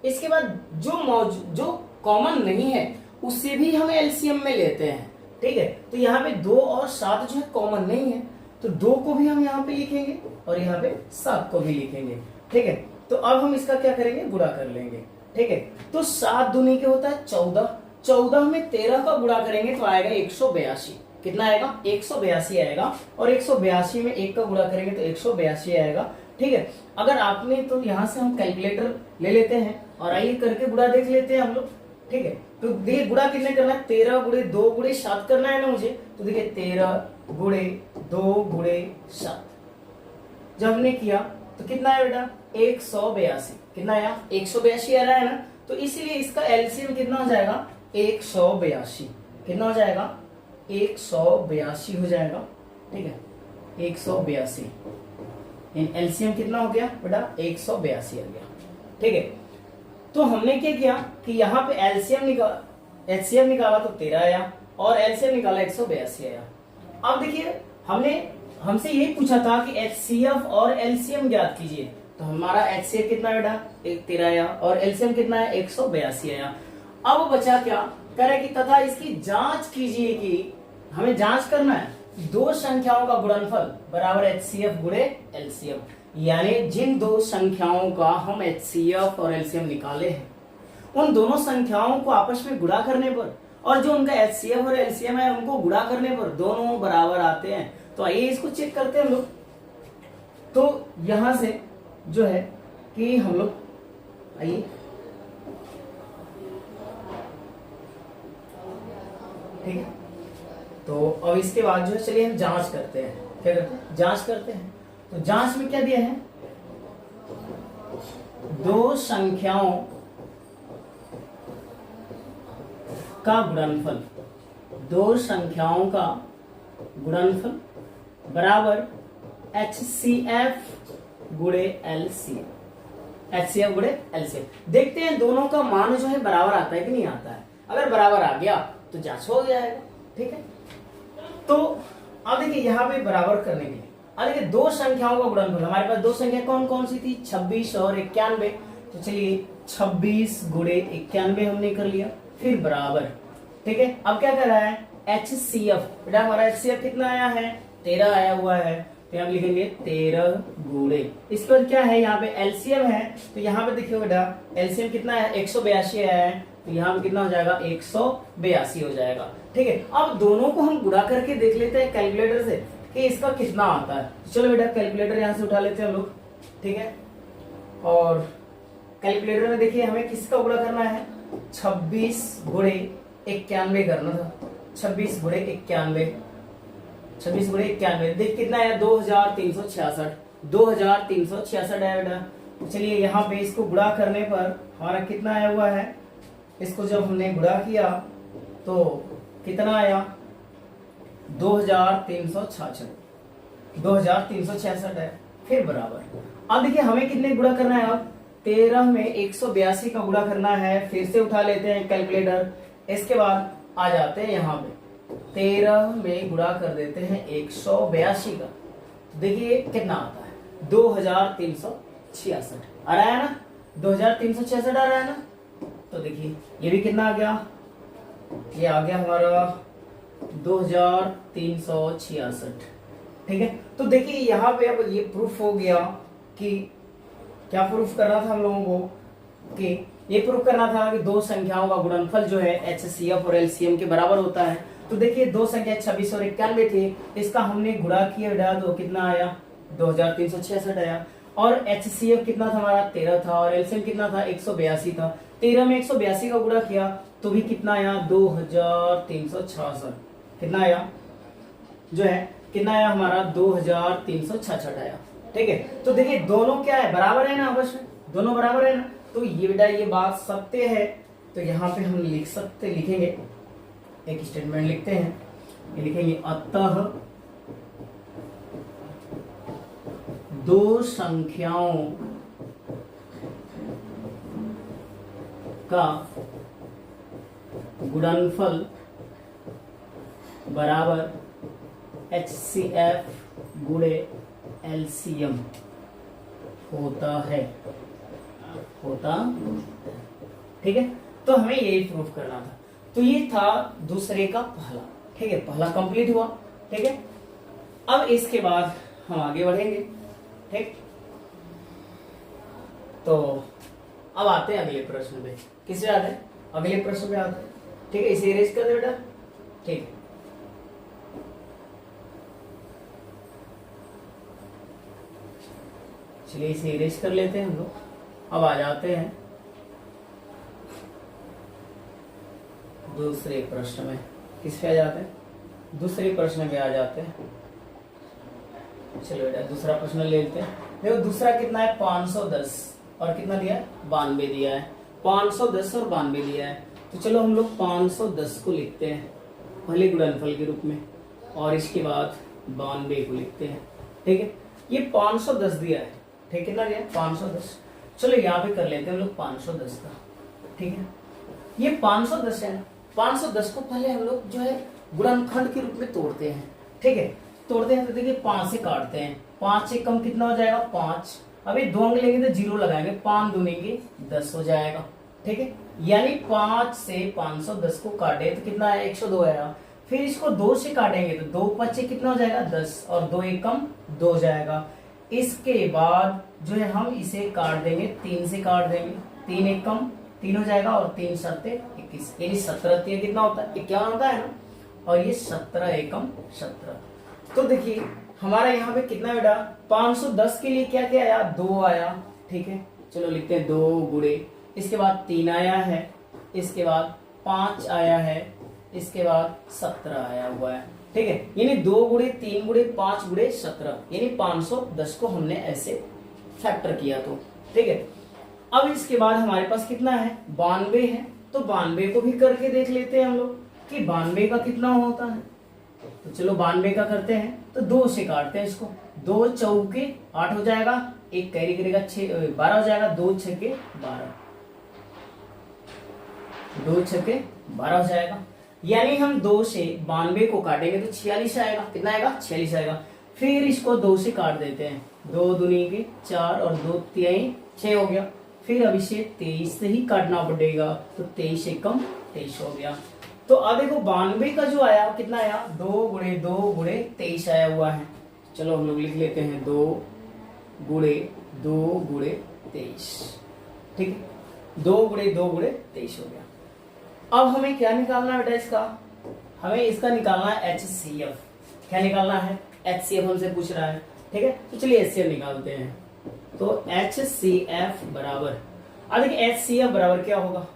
इसके बाद जो कॉमन नहीं है उससे भी हम LCM में लेते हैं। ठीक है, तो यहाँ पे 2 और 7 जो है कॉमन नहीं है, तो 2 को भी हम यहाँ पे लिखेंगे और यहाँ पे 7 को भी लिखेंगे। ठीक है, तो अब हम इसका क्या करेंगे, गुणा कर लेंगे। ठीक है, तो 7 दूनी के होता है 14, 14 में 13 का गुणा करेंगे तो आएगा 182। कितना आएगा, 182 आएगा। और 182 में 1 का गुणा करेंगे तो 182 आएगा। ठीक है, अगर आपने तो यहाँ से हम कैलकुलेटर ले लेते हैं और आइए करके गुणा देख लेते हैं हम लोग। ठीक है, तो देखिए गुणा कितने करना है, 13 गुणे 2 गुणे 7 करना है ना मुझे। तो देखिए 13 गुणे 2 गुणे 7 जब हमने किया तो कितना है बेटा, 182। कितना आया, 182 आ रहा है ना। तो इसीलिए इसका LCM कितना हो जाएगा, 182। कितना हो जाएगा, 182 हो जाएगा। ठीक है, 182 LCM कितना हो गया बेटा, 182 आ गया। ठीक है, तो हमने क्या किया कि यहाँ पे HCM निकाला तो 13 आया और LCM निकाला 182 आया। अब देखिए हमसे यही पूछा था कि HCF और LCM ज्ञात कीजिए, तो हमारा HCF कितना बेटा, 13 आया और LCM कितना है, 182 आया। अब बचा क्या, कह रहा है कि तथा इसकी जांच कीजिए कि हमें जांच करना है दो संख्याओं का गुणनफल बराबर HCF गुणे LCM। यानी जिन दो संख्याओं का हम HCF और LCM निकाले हैं, उन दोनों संख्याओं को आपस में गुणा करने पर और जो उनका HCF और LCM है उनको गुणा करने पर दोनों बराबर आते हैं। तो आइए इसको चेक करते हैं हम लोग। तो यहां से जो है कि हम लोग आइए ठीक है, तो अब इसके बाद जो है चलिए हम जांच करते हैं। क्या करते हैं? जांच करते हैं। तो जांच में क्या दिया है? दो संख्याओं का गुणनफल, दो संख्याओं का गुणनफल बराबर HCF गुणे LCM। HCF गुणे LCM। देखते हैं दोनों का मान जो है बराबर आता है कि नहीं आता है। अगर बराबर आ गया तो जांच हो जाएगा। ठीक है, तो अब देखिए यहां पे बराबर करने के लिए अब देखिए दो संख्याओं का गुणनफल, हमारे पास दो संख्या कौन कौन सी थी? 26 और 91। तो चलिए 26 गुणे 91 हमने कर लिया, फिर बराबर। ठीक है, अब क्या कर रहा है? HCF। बेटा हमारा HCF कितना आया है? 13 आया हुआ है। तो यहाँ लिखेंगे 13 गुणे, इसके बाद क्या है? यहाँ पे LCM है। तो यहाँ पे देखिए बेटा LCM कितना है? 182 आया है। तो यहाँ पे कितना हो जाएगा? 182 हो जाएगा। ठीक है, अब दोनों को हम गुणा करके देख लेते हैं कैलकुलेटर से कि इसका कितना आता है। तो चलो बेटा कैलकुलेटर यहाँ से उठा लेते हैं हम लोग। ठीक है, और कैलकुलेटर में देखिए हमें किसका गुणा करना है? 26 गुणे 91 करना था। 26 गुणे 91, 26 गुणे 91 देख कितना है? 2366। 2366 है बेटा। तो चलिए यहाँ पे इसको गुणा करने पर हमारा कितना आया हुआ है? इसको जब हमने गुणा किया तो कितना आया? 2366। 2366 है, फिर बराबर। अब देखिए हमें कितने गुणा करना है? अब 13 में 182 का गुणा करना है। फिर से उठा लेते हैं कैलकुलेटर। इसके बाद आ जाते हैं यहाँ पे 13 में गुणा कर देते हैं 182 का। तो देखिए कितना आता है? 2366 आ रहा है ना? 2366 आ रहा है ना? तो देखिए ये भी कितना आ गया? ये आ गया हमारा 2366। ठीक है, तो देखिए यहाँ पे अब ये प्रूफ हो गया कि क्या प्रूफ करना था हम लोगों को? कि ये प्रूफ करना था कि दो संख्याओं का गुणनफल जो है HCF और LCM के बराबर होता है। तो देखिए दो संख्या 26 और 91 थी, इसका हमने गुणा किया तो कितना आया? 2366 आया। और HCF कितना था हमारा? 13 था। और LCM कितना था? 182 था। 13 में 182 का गुणा किया तो भी कितना आया? 2366। कितना आया? जो है कितना आया हमारा? 2366 आया। ठीक है, तो देखिए दोनों क्या है? बराबर है ना? आपस में दोनों बराबर है ना? तो ये बेटा ये बात सत्य है। तो यहाँ पे हम लिखेंगे एक स्टेटमेंट लिखते हैं। ये लिखेंगे अतः दो संख्याओं का गुणनफल बराबर HCF गुणे LCM होता है। ठीक है, तो हमें यही प्रूफ करना था। तो ये था दूसरे का पहला। ठीक है, पहला कंप्लीट हुआ। ठीक है, अब इसके बाद हम आगे बढ़ेंगे। ठीक, तो अब आते हैं अगले प्रश्न पे। किससे आते हैं? अगले प्रश्न पे आते हैं। ठीक है, इसे इरेज कर दे बेटा। ठीक है, चलिए इसे इरेज कर लेते हैं हम लोग। अब आ जाते हैं दूसरे प्रश्न में। किस पे आ जाते हैं? दूसरे प्रश्न पे आ जाते हैं। चलो बेटा दूसरा प्रश्न ले लेते हैं। देखो दूसरा कितना है? 510 और कितना दिया है? 92 दिया है। 510 और 92 दिया है। तो चलो हम लोग 510 को लिखते हैं पहले गुणनफल के रूप में और इसके बाद 92 को लिखते हैं। ठीक है, ये 510 दिया है। ठीक, कितना दिया है? 510। चलो यहाँ पे कर लेते हैं हम लोग 510 का। ठीक है, ये 510 है ना? 510 को पहले हम लोग जो है गुणनखंड के रूप में तोड़ते हैं। ठीक है, तोड़ते हैं तो देखिए 5 से काटते हैं। 5 से कम कितना हो जाएगा? 5। अभी 2 अंक लेंगे तो 0 लगाएंगे। 5 दूनी 10 हो जाएगा। ठीक है, यानी 5 से 510 को काटे तो कितना है? 102 आएगा। फिर इसको 2 से काटेंगे तो 2 5 कितना हो जाएगा? 10 और 2 1 कम 2 हो जाएगा। इसके बाद जो है हम इसे काट देंगे, 3 से काट देंगे, 3 एक कम 3 हो जाएगा और 3 सत्ते 21, यानी 17 3 कितना होता है 51 होता है ना, और ये 17 एकम 17। तो देखिए हमारा यहाँ पे कितना बेटा 510 के लिए क्या क्या आया 2 आया, ठीक है चलो लिखते हैं 2 गुणे, इसके बाद 3 आया है, इसके बाद 5 आया है, इसके बाद 17 आया हुआ है, ठीक है यानी 2 गुणे 3 गुणे 5 गुणे 17, यानी 510 को हमने ऐसे फैक्टर किया तो ठीक है। अब इसके बाद हमारे पास कितना है 92 है, तो 92 को भी करके देख लेते हैं हम लोग कि 92 का कितना होता है। तो चलो 92 का करते हैं, तो 2 से काटते हैं इसको, 2 चौके 8 हो जाएगा, एक कैरी करेगा 12 हो जाएगा, 2 छक्के 12, 2 छक्के 12 हो जाएगा, यानी हम 2 से 92 को काटेंगे तो 46 आएगा, कितना आएगा 46 आएगा। फिर इसको 2 से काट देते हैं, 2 दूनी के 4 और 2 तिहाई 6 हो गया, फिर अब इसे 23 से ही काटना पड़ेगा, तो 23 से कम 23 हो गया। तो अब देखो 92 का जो आया कितना आया 2 गुणे 2 गुणे 23 आया हुआ है, चलो हम लोग लिख लेते हैं 2 गुणे 2 गुणे 23, ठीक है 2 गुणे 2 गुणे 23 हो गया। अब हमें क्या निकालना है बेटा इसका, हमें इसका निकालना है HCF, क्या निकालना है HCF हमसे पूछ रहा है, ठीक है तो चलिए HCF निकालते हैं। तो HCF बराबर, अब देखिए HCF बराबर क्या होगा,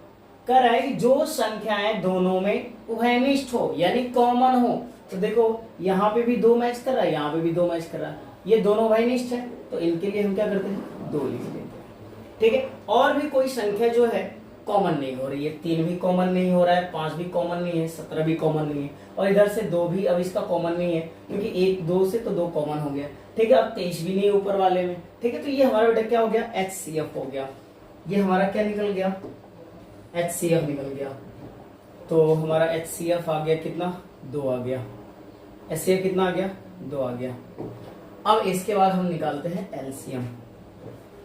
कह रहा है कि जो संख्याएं दोनों में उभयनिष्ठ हो यानी कॉमन हो, तो देखो यहाँ पे भी 2 मैच कर रहा है, यहाँ पे भी 2 मैच कर रहा है, ये दोनों उभयनिष्ठ है, तो इनके लिए हम क्या करते हैं 2 लिख लेते हैं, ठीक है। और भी कोई संख्या जो है कॉमन नहीं हो रही है, 3 भी कॉमन नहीं हो रहा है, 5 भी कॉमन नहीं है, 17 भी कॉमन नहीं है, और इधर से 2 भी अब इसका कॉमन नहीं है, क्योंकि 1 2 से तो 2 कॉमन हो गया, ठीक है। अब 23 भी नहीं ऊपर वाले में, ठीक है, तो ये हमारा बेटा क्या हो गया HCF हो गया, ये हमारा क्या निकल गया HCF निकल गया। तो हमारा HCF आ गया कितना 2 आ गया, HCF कितना आ गया 2 आ गया। अब इसके बाद हम निकालते हैं LCM,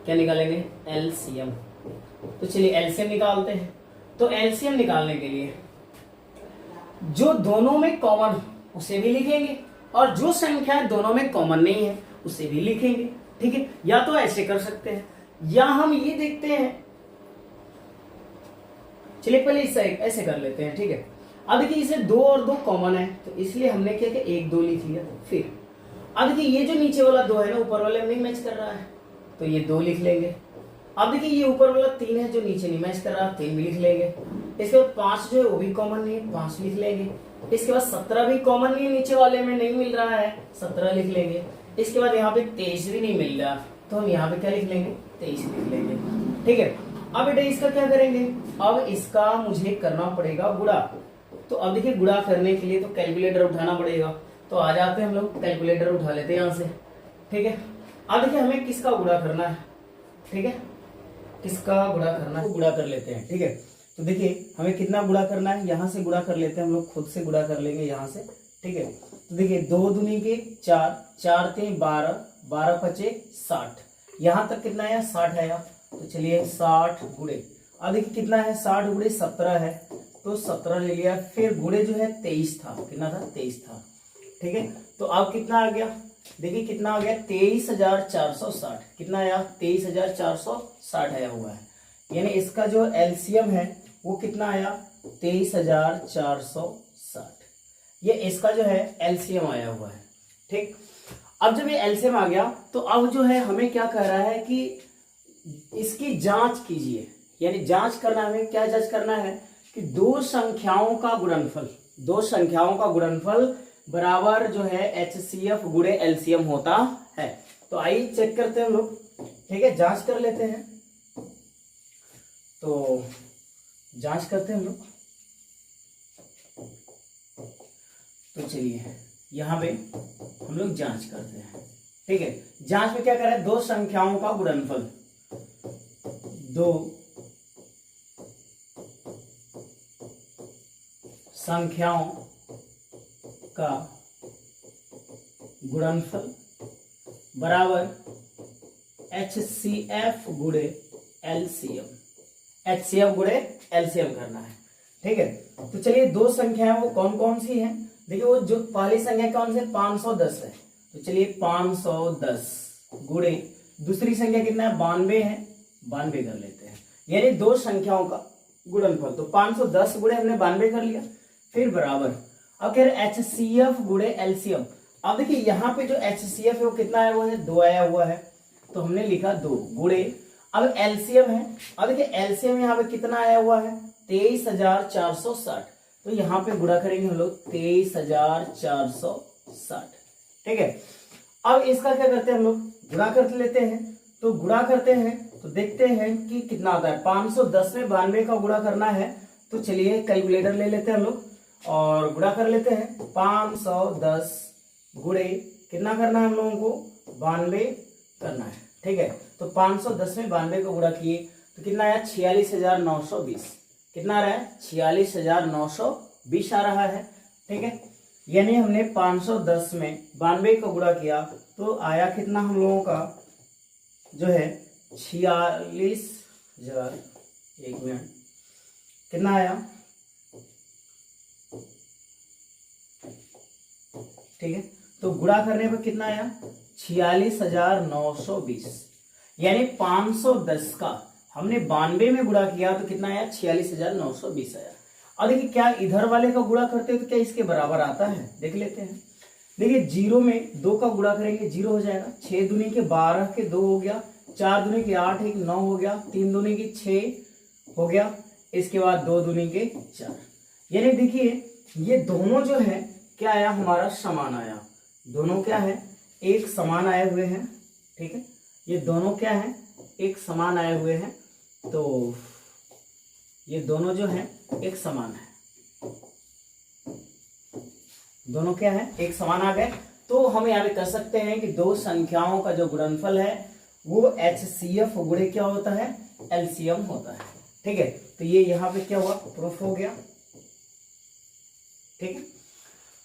क्या निकालेंगे LCM, तो चलिए LCM निकालते हैं। तो LCM निकालने के लिए जो दोनों में कॉमन उसे भी लिखेंगे, और जो संख्या दोनों में कॉमन नहीं है उसे भी लिखेंगे, ठीक है। या तो ऐसे कर सकते हैं, या हम ये देखते हैं, चलिए पहले इसे ऐसे कर लेते हैं, ठीक है। अब देखिए इसे 2 और 2 कॉमन है, तो इसलिए हमने क्या किया 1 2 लिख लिया। फिर अब देखिए ये जो नीचे वाला 2 है ना ऊपर वाले में नहीं मैच कर रहा है, तो ये 2 लिख लेंगे। अब देखिए ये ऊपर वाला 3 है जो नीचे नहीं मैच कर रहा, 3 भी लिख लेंगे। इसके बाद 5 जो है वो भी कॉमन नहीं है, 5 लिख लेंगे। इसके बाद 17 भी कॉमन नहीं है, नीचे वाले में नहीं मिल रहा है, 17 लिख लेंगे। इसके बाद यहाँ पे 23 भी नहीं मिल रहा, तो हम यहाँ पे क्या लिख लेंगे 23 लिख लेंगे, ठीक है। अब बेटा इसका क्या करेंगे, अब इसका मुझे करना पड़ेगा गुणा। तो अब देखिए गुणा करने के लिए तो कैलकुलेटर उठाना पड़ेगा, तो आ जाते हैं हम लोग कैलकुलेटर उठा लेते हैं यहाँ से, ठीक है। अब देखिए हमें किसका गुणा करना है, ठीक है, किसका गुणा करना है गुणा कर लेते हैं, ठीक है। तो देखिए हमें कितना गुणा करना है, यहाँ से गुणा कर लेते हैं हम लोग, खुद से गुणा कर लेंगे यहाँ से, ठीक है। तो देखिए 2 दूनी के 4, 4 3 12, 12 पचे 60, यहाँ तक कितना आया 60 आया। तो चलिए 60 गुणे, अब देखिए कितना है 60 गुणे 17 है, तो 17 ले लिया। फिर गुणे जो है 23 था, कितना था 23 था, ठीक है। तो अब कितना आ गया, देखिए कितना आ गया 23,460, कितना आया 23,460 आया हुआ है, यानी इसका जो LCM है वो कितना आया 23,460, ये इसका जो है LCM आया हुआ है, ठीक। अब जब ये LCM आ गया तो अब जो है हमें क्या कह रहा है कि इसकी जांच कीजिए, यानी जांच करना है, हमें क्या जांच करना है कि 2 संख्याओं का गुणनफल, 2 संख्याओं का गुणनफल बराबर जो है HCF गुणे LCM होता है। तो आइए चेक करते हैं हम लोग, ठीक है, जांच कर लेते हैं। तो जांच करते हैं हम लोग, तो चलिए यहाँ पे हम लोग जांच करते हैं, ठीक है। जांच में क्या कर रहे हैं 2 संख्याओं का गुणनफल, 2 संख्याओं का गुणनफल बराबर HCF गुणे LCM, HCF गुणे LCM करना है, ठीक है। तो चलिए 2 संख्याएं वो कौन कौन सी हैं, देखिए वो जो पहली संख्या कौन सी 510 है, तो चलिए 510 गुणे दूसरी संख्या कितना है 92 है, 92 कर लेते हैं, यानी दो संख्याओं का गुणनफल। तो 510 गुणे हमने 92 कर लिया, फिर बराबर अब कह रहे HCF गुणे LCM। अब देखिए यहाँ पे जो HCF है वो कितना आया हुआ है 2 आया हुआ है, तो हमने लिखा 2 गुणे अब LCM है। अब देखिए LCM यहाँ पे कितना आया हुआ है 23,460, तो यहाँ पे गुणा करेंगे हम लोग 23,460, ठीक है। अब इसका क्या करते हैं हम लोग गुणा कर लेते हैं, तो गुणा करते हैं तो देखते हैं कि कितना आता है। 510 में 92 का गुणा करना है, तो चलिए कैलकुलेटर ले लेते हैं हम लोग और गुणा कर लेते हैं। 510 गुणे कितना करना है हम लोगों को 92 करना है, ठीक है। तो 510 में 92 को गुणा किए तो कितना आया 46,920, कितना आ रहा है 46,920 आ रहा है, ठीक है। यानी हमने 510 में 92 को गुणा किया तो आया कितना हम लोगों का जो है 46,000, एक मिनट कितना आया, ठीक है। तो गुणा करने पर कितना आया 46,920, यानी 510 का हमने 92 में गुणा किया तो कितना आया 46,920 आया। और देखिए क्या इधर वाले का गुणा करते हो तो क्या इसके बराबर आता है, देख लेते हैं। देखिए 0 में 2 का गुणा करेंगे 0 हो जाएगा, 6 दूनी के 12 के 2 हो गया, 4 दूनी के 8 एक 9 हो गया, 3 दूनी के 6 हो गया, इसके बाद 2 दूनी के 4। यानी देखिए ये दोनों जो है क्या आया हमारा समान आया, दोनों क्या है एक समान आए हुए हैं, ठीक है। ये दोनों क्या है एक समान आए हुए हैं, तो ये दोनों जो है एक समान है, दोनों क्या है एक समान आ गए। तो हम यहाँ पे कर सकते हैं कि दो संख्याओं का जो गुणनफल है वो HCF गुणे क्या होता है LCM होता है, ठीक है। तो ये यहाँ पे क्या हुआ प्रूफ हो गया, ठीक है।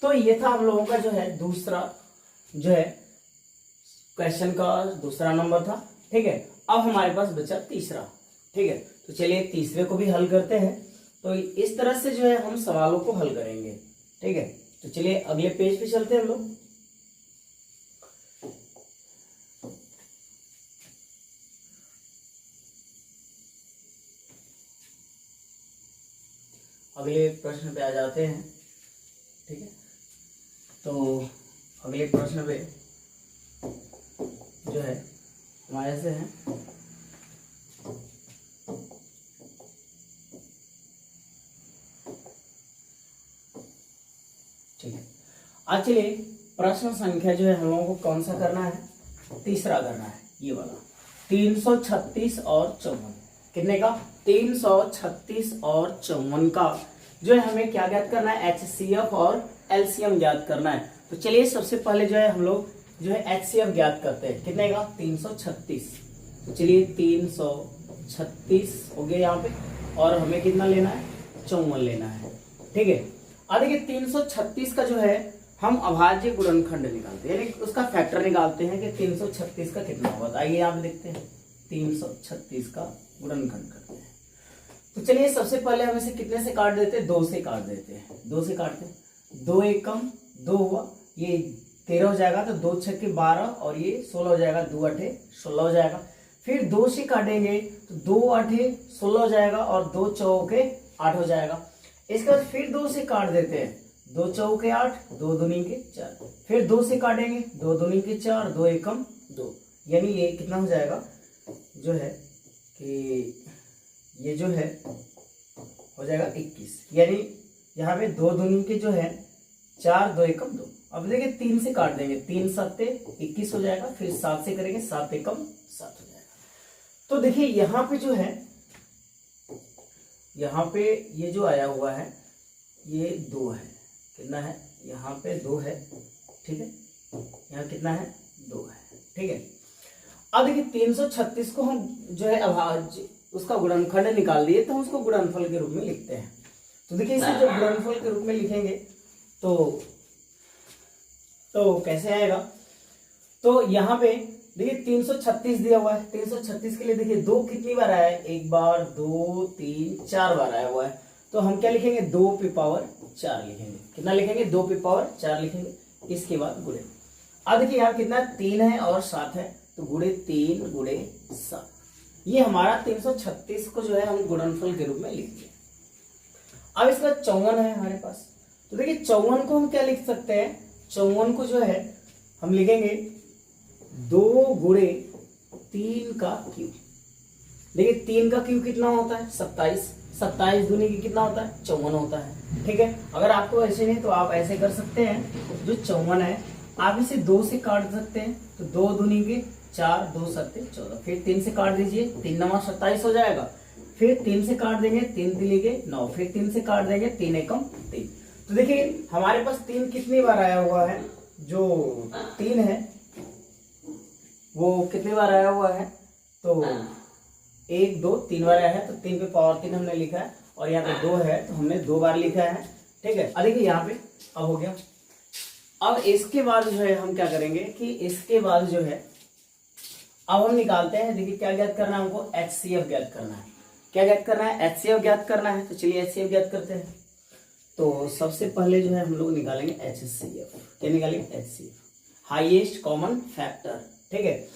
तो ये था हम लोगों का जो है दूसरा जो है क्वेश्चन का दूसरा नंबर था, ठीक है। अब हमारे पास बचा तीसरा, ठीक है। तो चलिए तीसरे को भी हल करते हैं। तो इस तरह से जो है हम सवालों को हल करेंगे, ठीक है। तो चलिए अगले पेज पे चलते हैं हम लोग। अगले प्रश्न पे आ जाते हैं, ठीक है। तो अगले प्रश्न पे जो है हमारे से है ठीक है। आज चलिए प्रश्न संख्या जो है हम लोगों को कौन सा करना है, तीसरा करना है, ये वाला 336 और 54। कितने का 336 और 54 का जो है हमें क्या ज्ञात करना है HCF और LCM ज्ञात करना है। तो चलिए सबसे पहले जो है हम लोग जो है HCF ज्ञात करते हैं, कितने का 336। तो चलिए 336 हो गया यहाँ पे, और हमें कितना लेना है 54 लेना है, ठीक है। अब देखिए 336 का जो है हम अभाज्य गुणनखंड निकालते हैं, यानी उसका फैक्टर निकालते हैं कि 336 का कितना होगा। आइए यहाँ पे देखते हैं 336 का गुणनखंड करते हैं। तो चलिए सबसे पहले हम इसे कितने से काट देते हैं 2 से काट देते हैं, 2 से काटते हैं, 2 एकम 2 हुआ, ये 13 हो जाएगा, तो 2 छक्के 12 और ये 16 हो जाएगा, 2 8 16 हो जाएगा। फिर 2 से काटेंगे तो 2 8 16 हो जाएगा और 2 चौके 8 हो जाएगा। इसके बाद फिर 2 से काट देते हैं, 2 चौके 8, 2 दूनी के 4, फिर 2 से काटेंगे, 2 दूनी के 4, 2 एकम 2, यानी ये कितना हो जाएगा जो है कि ये जो है हो जाएगा 21, यानी यहाँ पे 2 दूनी के जो है 4, 2 एकम 2। अब देखिए 3 से काट देंगे, 3 7 21 हो जाएगा, फिर 7 से करेंगे 7 एकम 7 हो जाएगा। तो देखिए यहाँ पे जो है, यहाँ पे ये जो आया हुआ है ये 2 है, कितना है यहाँ पे 2 है, ठीक है। यहाँ कितना है 2 है, ठीक है। अब देखिए 336 को हम जो है अभाज्य उसका गुणनखंड निकाल दिए, तो हम उसको गुणनफल के रूप में लिखते हैं। तो देखिए इसे जब गुणनफल के रूप में लिखेंगे तो कैसे आएगा। तो यहाँ पे देखिए 336 दिया हुआ है, 336 के लिए देखिए 2 कितनी बार आया है, 1 बार 2 3 4 बार आया हुआ है। तो हम क्या लिखेंगे 2 पे पावर 4 लिखेंगे, कितना लिखेंगे 2 पे पावर 4 लिखेंगे, इसके बाद गुणे। अब देखिए यहाँ कितना 3 है और 7 है, तो तो गुणे 3 गुणे 7, ये हमारा 336 को जो है हम गुणनफल के रूप में लिख दिए। अब इसका 54 है हमारे पास, तो देखिए 54 को हम क्या लिख सकते हैं, 54 को जो है हम लिखेंगे 2 गुणे 3 का क्यूब। देखिए 3 का क्यूब कितना होता है 27, 27 दूनी की कितना होता है 54 होता है। ठीक है, अगर आपको ऐसे नहीं तो आप ऐसे कर सकते हैं, जो 54 है आप इसे 2 से काट सकते हैं, तो 2 दूनी के 4, 2 सत्ते 14, फिर 3 से काट दीजिए, 3 9 27 हो जाएगा, फिर 3 से काट देंगे, 3 3 के 9, फिर 3 से काट देंगे, 3 एकम 3। तो देखिए हमारे पास 3 कितनी बार आया हुआ है, जो 3 है वो कितनी बार आया हुआ है, तो 1 2 3 बार आया है, तो 3 पे पावर 3 हमने लिखा है, और यहाँ पे 2 है तो हमने 2 बार लिखा है। ठीक है, अब देखिए यहाँ पे अब हो गया। अब इसके बाद जो है हम क्या करेंगे कि इसके बाद जो है अब हम निकालते हैं, देखिए क्या ज्ञात करना है हमको, HCF ज्ञात करना है। क्या ज्ञात करना है, HCF ज्ञात करना है, तो चलिए HCF ज्ञात करते हैं। तो सबसे पहले जो है हम लोग निकालेंगे HCF। क्या निकालेंगे, HCF हाईएस्ट कॉमन फैक्टर। ठीक है,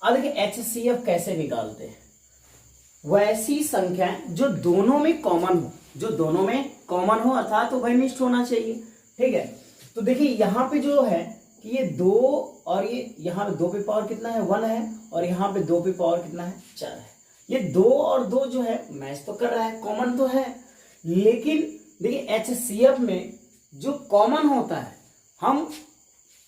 अब देखिए HCF कैसे निकालते हैं, वैसी संख्या जो दोनों में कॉमन हो, जो दोनों में कॉमन हो अर्थात उभयनिष्ठ होना चाहिए। ठीक है, तो देखिए यहाँ पे जो है कि ये 2 और ये यहाँ पे 2 पे पावर कितना है 1 है, और यहाँ पे 2 पे पावर कितना है 4 है। ये 2 और 2 जो है मैच तो कर रहा है, कॉमन तो है, लेकिन देखिए HCF में जो कॉमन होता है हम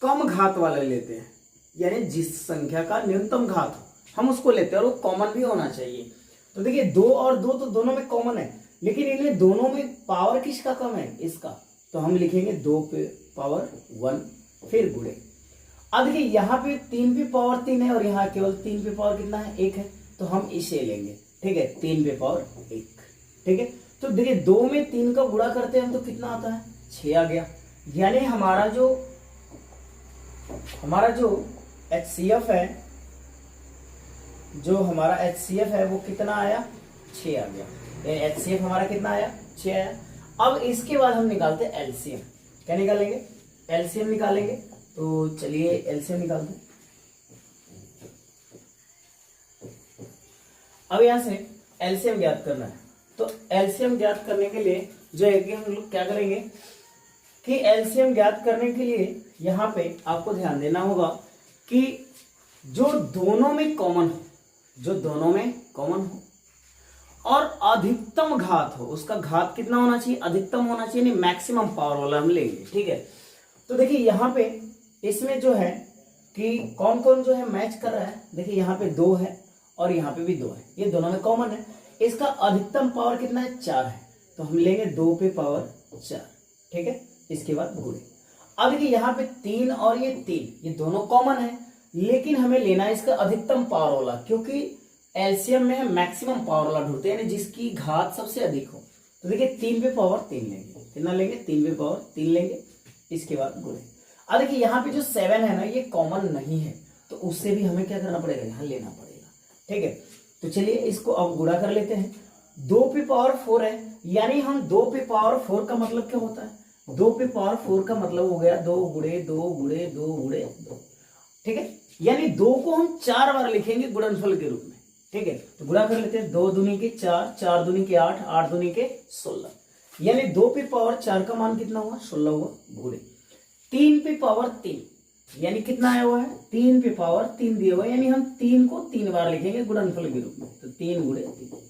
कम घात वाला लेते हैं, यानी जिस संख्या का न्यूनतम घात हो हम उसको लेते हैं, और वो कॉमन भी होना चाहिए। तो देखिए 2 और 2 तो दोनों में कॉमन है, लेकिन इन्हें दोनों में पावर किसका कम है, इसका, तो हम लिखेंगे 2 पे पावर 1 फिर गुणे। अब देखिए यहाँ पे 3 पे पावर 3 है, और यहाँ केवल 3 पे पावर कितना है 1 है, तो हम इसे लेंगे। ठीक है, 3 पे पावर 1। ठीक है, तो देखिए 2 में 3 का गुणा करते हैं हम तो कितना आता है 6 आ गया, यानी हमारा जो HCF है, जो हमारा HCF है वो कितना आया 6 आ गया, HCF हमारा कितना आया 6 आया। अब इसके बाद हम निकालते हैं LCM। क्या निकालेंगे, LCM निकालेंगे, तो चलिए LCM निकालते हैं। अब यहां से LCM ज्ञात करना है, तो LCM ज्ञात करने के लिए जो है कि हम लोग क्या करेंगे कि LCM ज्ञात करने के लिए यहाँ पे आपको ध्यान देना होगा कि जो दोनों में कॉमन हो, जो दोनों में कॉमन हो और अधिकतम घात हो, उसका घात कितना होना चाहिए, अधिकतम होना चाहिए, नहीं मैक्सिमम पावर वाला हम लेंगे। ठीक है, तो देखिए यहाँ पे इसमें जो है कि कौन कौन जो है मैच कर रहा है, देखिए यहाँ पे 2 है और यहाँ पे भी 2 है, ये दोनों में कॉमन है, इसका अधिकतम पावर कितना है 4 है, तो हम लेंगे 2 पे पावर 4। ठीक है, इसके बाद गुणे। अब देखिए यहाँ पे 3 और ये 3 ये दोनों कॉमन है, लेकिन हमें लेना है इसका अधिकतम पावर वाला, क्योंकि एलसीएम में हम मैक्सिमम पावर वाला ढूंढते हैं, यानी जिसकी घात सबसे अधिक हो। तो देखिए 3 पे पावर 3 लेंगे, कितना लेंगे 3 पे पावर 3 लेंगे, इसके बाद गुणे। अब देखिए यहाँ पे जो 7 है ना ये कॉमन नहीं है, तो उससे भी हमें क्या करना पड़ेगा, यहाँ लेना पड़ेगा। ठीक है, तो चलिए इसको अब गुणा कर लेते हैं। 2 पे पावर 4 है, यानी हम 2 पे पावर 4 का मतलब क्या होता है, 2 पे पावर 4 का मतलब हो गया 2 गुणे 2 गुणे 2 गुणे 2। ठीक है, यानी 2 को हम 4 बार लिखेंगे गुणनफल के रूप में। ठीक है, तो गुणा कर लेते हैं, 2 दूनी के 4, 4 दूनी के 8, 8 दूनी के 16, यानी 2 पे पावर 4 का मान कितना हुआ 16 हुआ, गुणे 3 पे पावर 3, यानी कितना आया हुआ है 3 पे पावर 3 दिया हुआ है, यानी हम 3 को 3 बार लिखेंगे गुणनफल के रूप में, तो 3 गुणे 3।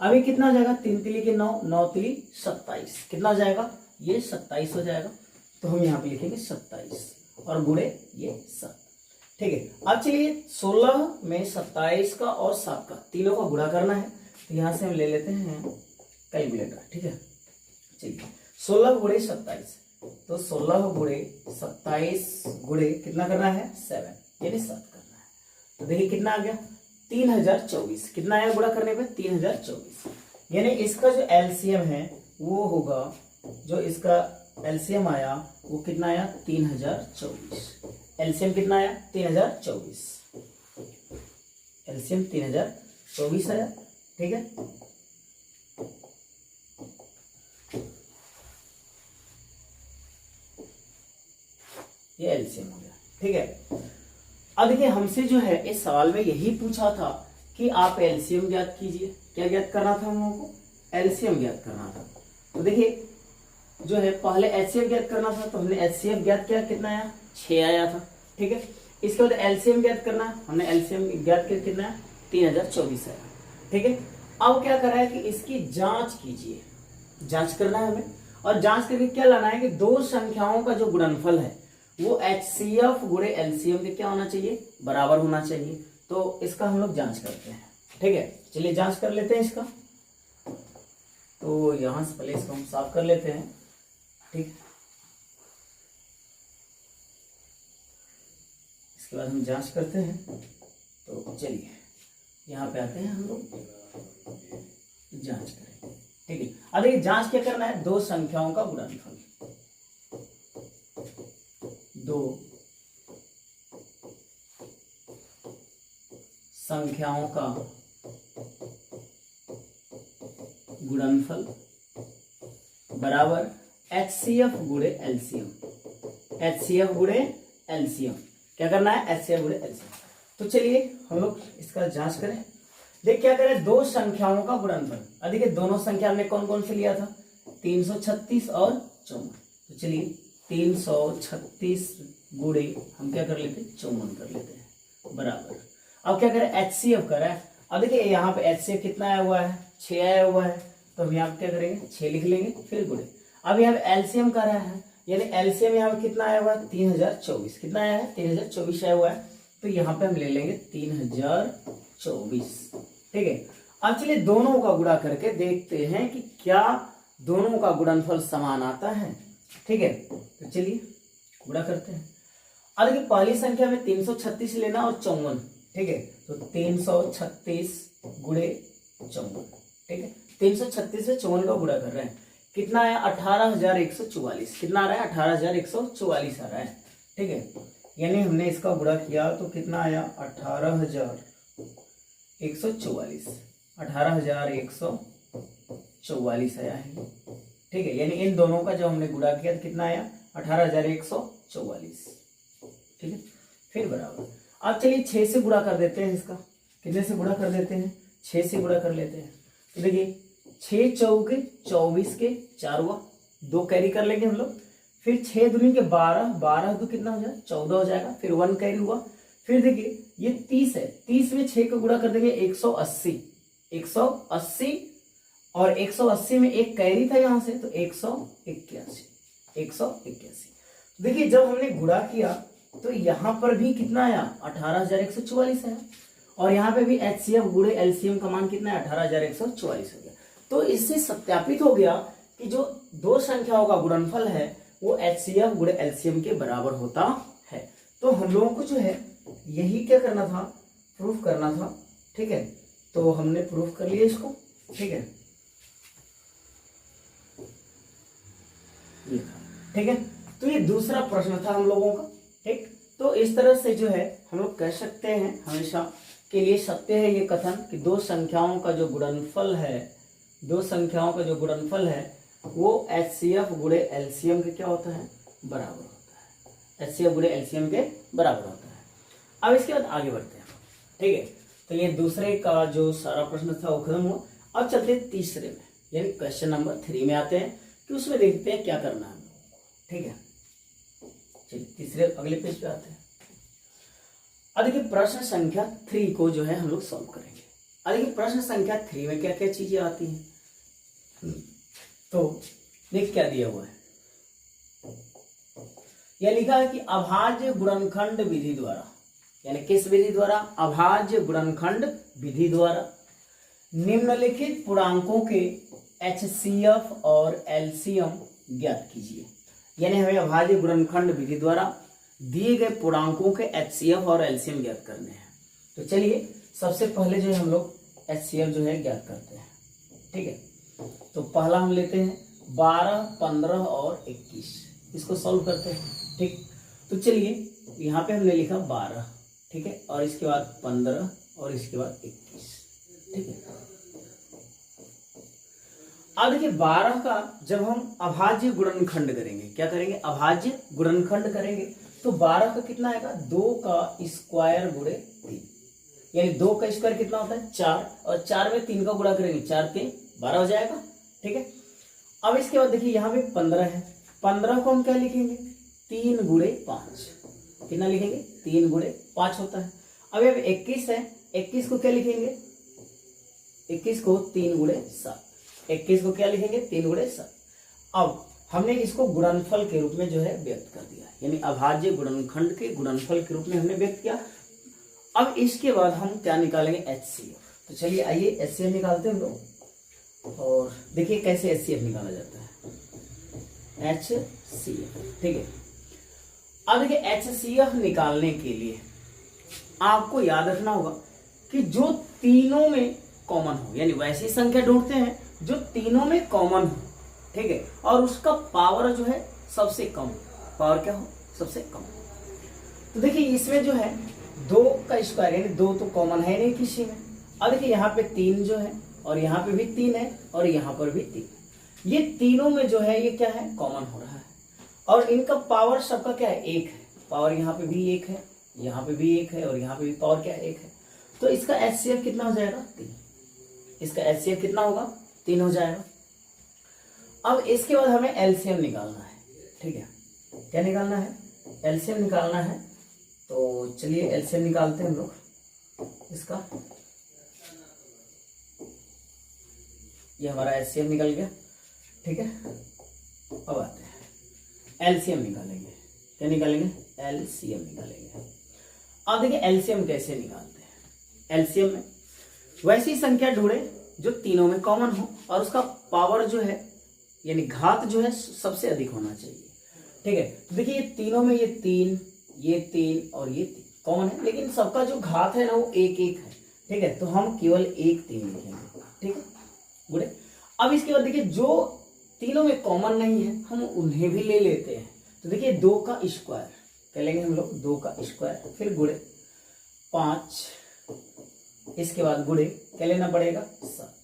अभी कितना हो जाएगा, 3 तिली के 9, 9 तिली 27, कितना हो जाएगा ये 27 हो जाएगा, तो हम यहाँ पे लिखेंगे 27 और गुणे ये 7। ठीक है, अब चलिए 16 में 27 का और 7 का तीनों का गुणा करना है, तो यहां से हम ले लेते हैं कैलकुलेटर। ठीक है, चलिए 16 गुणे 27, तो 16 गुणे 27 गुणे कितना करना है 7, यानी 7 करना है, तो देखिए कितना आ गया 3024, कितना आया गुणा करने पे 3024, यानी इसका जो एलसीएम है वो होगा, जो इसका एलसीएम आया वो कितना आया 3024। एलसीएम कितना आया 3024, एलसीएम 3024 आया। ठीक है, ये एलसीएम हो गया। ठीक है, अब देखिए हमसे जो है इस सवाल में यही पूछा था कि आप एलसीएम ज्ञात कीजिए। क्या ज्ञात करना था हम लोगों को? एलसीएम ज्ञात करना था। तो देखिए जो है पहले एचसीएफ ज्ञात करना था, तो हमने एचसीएफ ज्ञात किया, कितना आया? 6 आया था। ठीक है, इसके बाद एलसीएम ज्ञात करना है, हमने एलसीएम ज्ञात किया, कितना है? 3024 आया। ठीक है, अब क्या कर रहा है कि इसकी जांच कीजिए, जांच करना है हमें। और जांच करके क्या लाना है कि दो संख्याओं का जो गुणनफल है वो एचसीएफ गुणे एलसीएम के क्या होना चाहिए? बराबर होना चाहिए। तो इसका हम लोग जांच करते हैं। ठीक है, चलिए जांच कर लेते हैं इसका। तो यहां से पहले इसको हम साफ कर लेते हैं। ठीक, इसके बाद हम जांच करते हैं। तो चलिए यहाँ पे आते हैं हम लोग, जांच करें। ठीक है, अब देखिए जांच क्या करना है? दो संख्याओं का गुणनफल, दो संख्याओं का गुणनफल बराबर एचसीएफ गुणे एलसीएम। एचसीएफ गुणे एलसीएम क्या करना है? एचसीएफ गुणे एलसीएम। तो चलिए हम लोग इसका जांच करें। देख क्या करें? दो संख्याओं का गुणनफल। अब देखिए दोनों संख्या हमने कौन कौन से लिया था? 336 और 54। तो चलिए 336 गुणे हम क्या कर लेते हैं? 54 कर लेते हैं बराबर। अब क्या करें? एचसीएफ कर रहा है। अब देखिए यहाँ पे एचसीएफ कितना आया हुआ है? 6 आया हुआ है। तो हम यहाँ पे क्या करेंगे? 6 लिख लेंगे, फिर गुणे। अब यहाँ पे एलसीएम कर रहा है, यानी एलसीएम यहाँ पे कितना आया हुआ है? 3024। कितना आया है? 3024 आया हुआ है। तो यहाँ पे हम ले लेंगे 3024। ठीक है, अब चलिए दोनों का गुणा करके देखते हैं कि क्या दोनों का गुणनफल समान आता है। ठीक है, तो चलिए गुणा करते हैं। अब देखिए पहली संख्या में 336 लेना और 54। ठीक है, तो 336 गुणे 54। ठीक है, 336 से 54 का गुणा कर रहे हैं, कितना आया? 18,144। कितना आ रहा है? 18,144 आ रहा है। ठीक है, यानी हमने इसका गुणा किया तो कितना आया? 18,144। 18,144 आया है। ठीक है, यानी इन दोनों का जब हमने गुणा किया तो कितना आया? 18,144। ठीक है, फिर बराबर। अब चलिए 6 से गुणा कर देते हैं इसका। कितने से गुणा कर देते हैं? 6 से गुणा कर लेते हैं। तो देखिए 6 चौके 24 के 4 हुआ, 2 कैरी कर लेंगे हम लोग। फिर 6 दूनी के 12, 12 दो कितना हो जाएगा? 14 हो जाएगा। फिर 1 कैरी हुआ। फिर देखिए ये 30 है, 30 में 6 को गुणा कर देंगे 180। 180 और 180 में एक कैरी था यहां से, तो 181। 181। देखिए जब हमने गुणा किया तो यहां पर भी कितना आया? 18,144 आया। और यहाँ पे भी एचसीएफ गुणे एलसीएम का मान कितना है? 18,144 हो गया। तो इससे सत्यापित हो गया कि जो दो संख्याओं का गुणनफल है वो एचसीएफ गुणे एलसीएम के बराबर होता है। तो हम लोगों को जो है यही क्या करना था? प्रूफ करना था। ठीक है, तो हमने प्रूफ कर लिया इसको। ठीक है, ठीक है, तो ये दूसरा प्रश्न था हम लोगों का। ठीक, तो इस तरह से जो है हम लोग कह सकते हैं, हमेशा के लिए सत्य है ये कथन कि दो संख्याओं का जो गुणनफल है, दो संख्याओं का जो गुणनफल है वो एचसीएफ गुणे एलसीएम के क्या होता है? बराबर होता है। एचसीएफ गुणे एलसीएम के बराबर होता है। अब इसके बाद आगे बढ़ते हैं। ठीक है, तो ये दूसरे का जो सारा प्रश्न था वो खत्म हुआ। अब चलते हैं तीसरे में, यानी क्वेश्चन नंबर 3 में आते हैं कि उसमें देखते हैं क्या करना है। ठीक है, चलिए तीसरे अगले पेज पे आते हैं। अब देखिए प्रश्न संख्या 3 को जो है हम लोग सॉल्व करेंगे। अब देखिए प्रश्न संख्या 3 में क्या क्या चीजें आती हैं। तो देख क्या दिया हुआ है, यह लिखा है कि अभाज्य गुणनखंड विधि द्वारा, यानी किस विधि द्वारा? अभाज्य गुणनखंड विधि द्वारा निम्नलिखित पूर्णांकों के एचसीएफ और एलसीएम ज्ञात कीजिए। यानी हमें अभाज्य गुणनखंड विधि द्वारा दिए गए पूर्णांकों के एचसीएफ और एलसीएम ज्ञात करने हैं। तो चलिए सबसे पहले जो है हम लोग एचसीएफ जो है ज्ञात करते हैं। ठीक है, तो पहला हम लेते हैं 12, 15 और 21, इसको सॉल्व करते हैं। ठीक, तो चलिए यहाँ पे हमने लिखा 12, ठीक है, और इसके बाद 15 और इसके बाद 21। ठीक है, अब देखिए 12 का जब हम अभाज्य गुणनखंड करेंगे, क्या करेंगे? अभाज्य गुणनखंड करेंगे। तो 12 का कितना आएगा, 2 का स्क्वायर गुणे 3, यानी 2 का स्क्वायर कितना होता है 4, और 4 में 3 का गुणा करेंगे, 4 3 12 हो जाएगा। ठीक है, अब इसके बाद देखिए यहाँ पे 15 है, 15 को हम क्या लिखेंगे 3 गुणे 5, कितना लिखेंगे 3 गुणे 5 होता है। अब 21 है, 21 को क्या लिखेंगे 21 को 3 गुणे 7, 21 को क्या लिखेंगे 3 गुणे 7। अब हमने इसको गुणनफल के रूप में जो है व्यक्त कर दिया, यानी अभाज्य गुणनखंड के गुणनफल के रूप में हमने व्यक्त किया। अब इसके बाद हम क्या निकालेंगे HCF। तो चलिए आइए HCF निकालते हैं हम लोग, और देखिए कैसे HCF निकाला जाता है, HCF। ठीक है, अब देखिए HCF निकालने के लिए आपको याद रखना होगा कि जो तीनों में कॉमन हो, यानी वैसी संख्या ढूंढते हैं जो तीनों में कॉमन हो। ठीक है, और उसका पावर जो है सबसे कम, पावर क्या हो सबसे कम। तो देखिए इसमें जो है 2 का स्क्वायर, यानी 2 तो कॉमन है नहीं किसी में। अब देखिए यहाँ पे 3 जो है, और यहाँ पे भी 3 है, और यहाँ पर भी 3, ये तीनों में जो है ये क्या है कॉमन हो रहा है, और इनका पावर सबका क्या है 1 है। पावर यहाँ पे भी 1 है, यहाँ पे भी 1 है, और यहाँ पे भी पावर क्या है 1 है। तो इसका HCF कितना हो जाएगा 3, इसका HCF कितना होगा 3 हो जाएगा। अब इसके बाद हमें LCM निकालना है। ठीक है, क्या निकालना है LCM निकालना है। तो चलिए LCM निकालते हैं हम लोग इसका। ये हमारा HCM निकल गया। ठीक है, अब आते हैं LCM निकालेंगे। क्या निकालेंगे LCM निकालेंगे। अब देखिए LCM कैसे निकालते हैं। LCM में वैसी संख्या ढूंढे जो तीनों में कॉमन हो, और उसका पावर जो है यानी घात जो है सबसे अधिक होना चाहिए। ठीक है, तो देखिए ये तीनों में ये 3 और ये 3 कॉमन है, लेकिन सबका जो घात है ना वो 1 1 है। ठीक है, तो हम केवल 1 3 लिखेंगे। ठीक है, गुड। अब इसके बाद देखिए जो तीनों में कॉमन नहीं है हम उन्हें भी ले लेते हैं। तो देखिए 2 का स्क्वायर क्या लेंगे हम लोग, 2 का स्क्वायर, फिर गुणे 5, इसके बाद गुणे क्या लेना पड़ेगा 7।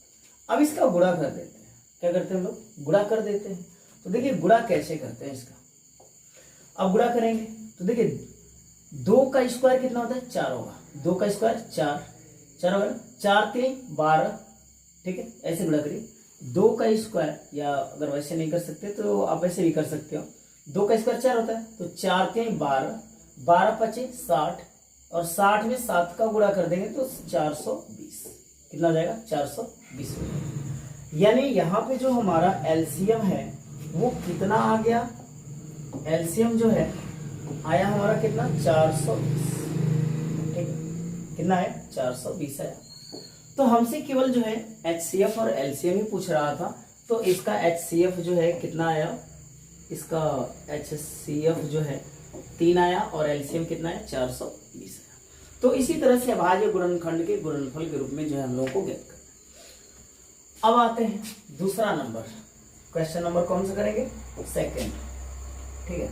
अब इसका गुणा कर देते हैं। क्या करते हैं हम लोग गुणा कर देते हैं। तो देखिए गुणा कैसे करते हैं इसका, अब गुणा करेंगे तो देखिए 2 का स्क्वायर कितना होता है 4 होगा, 2 का स्क्वायर 4 होगा, 4 3 12। ठीक है, ऐसे गुणा करिए 2 का स्क्वायर, या अगर वैसे नहीं कर सकते तो आप ऐसे भी कर सकते हो। 2 का स्क्वायर 4 होता है, तो 4 3 12, 12 25 60, और 60 में 7 का गुणा कर देंगे तो 420। कितना हो जाएगा 420। यानी यहाँ पे जो हमारा LCM है वो कितना आ गया, LCM जो है आया हमारा कितना 420। ठीक है, कितना है 420 आया। तो हमसे केवल जो है HCF और LCM ही पूछ रहा था, तो इसका HCF जो है कितना आया, इसका HCF जो है 3 आया, और LCM कितना है 420 आया। तो इसी तरह से अभाज्य गुणनखंड के गुणनफल के रूप में जो है हम लोगों को ज्ञात करना। अब आते हैं दूसरा नंबर, क्वेश्चन नंबर कौन सा करेंगे सेकंड। ठीक है,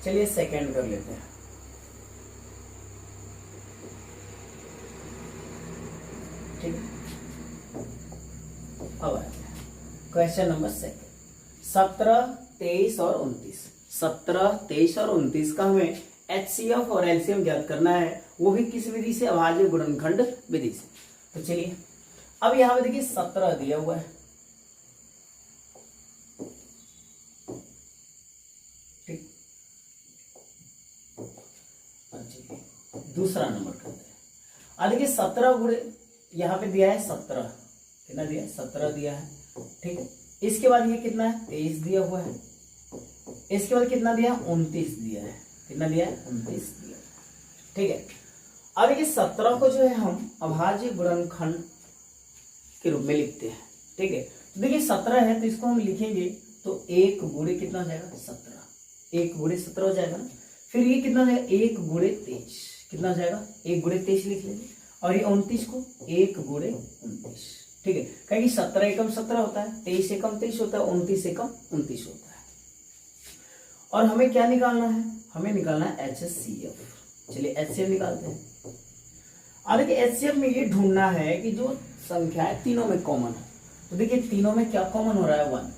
चलिए सेकंड कर लेते हैं। ठीक है, अब आते हैं क्वेश्चन नंबर सेकंड। 17 23 और 29, 17 23 और 29 का हमें HCF और LCM ज्ञात करना है, वो भी किस विधि से, अभाज्य गुणनखंड विधि से। तो चलिए अब यहां पे देखिए 17 दिया हुआ है। ठीक, दूसरा नंबर करते हैं। अब देखिए 17 गुणे यहाँ पे दिया है 17, कितना दिया है 17 दिया है। ठीक है, इसके बाद ये कितना है 23 दिया हुआ है, इसके बाद कितना दिया 29 दिया है, कितना दिया है 29 दिया है। ठीक है, अब देखिए 17 को जो है हम अभाज्य गुणनखंड के रूप में लिखते हैं। ठीक है, तो देखिए 17 है तो इसको हम लिखेंगे तो 1 गुणे कितना हो जाएगा 17, 1 गुणे 17 हो जाएगा ना। फिर ये कितना हो जाएगा 1 गुणे 23, कितना हो जाएगा 1 गुणे 23 लिख लेंगे, और ये 29 को 1 गुणे 29। ठीक है, कहीं 17 एकम 17 होता है, 23 एकम 23 होता है, 29 एकम 29 होता है। और हमें क्या निकालना है, हमें निकालना है HCF। चलिए HCF निकालते हैं। अब देखिए HCF में ये ढूंढना है कि जो संख्या है तीनों में कॉमन है। तो देखिए तीनों में क्या कॉमन हो रहा है 1,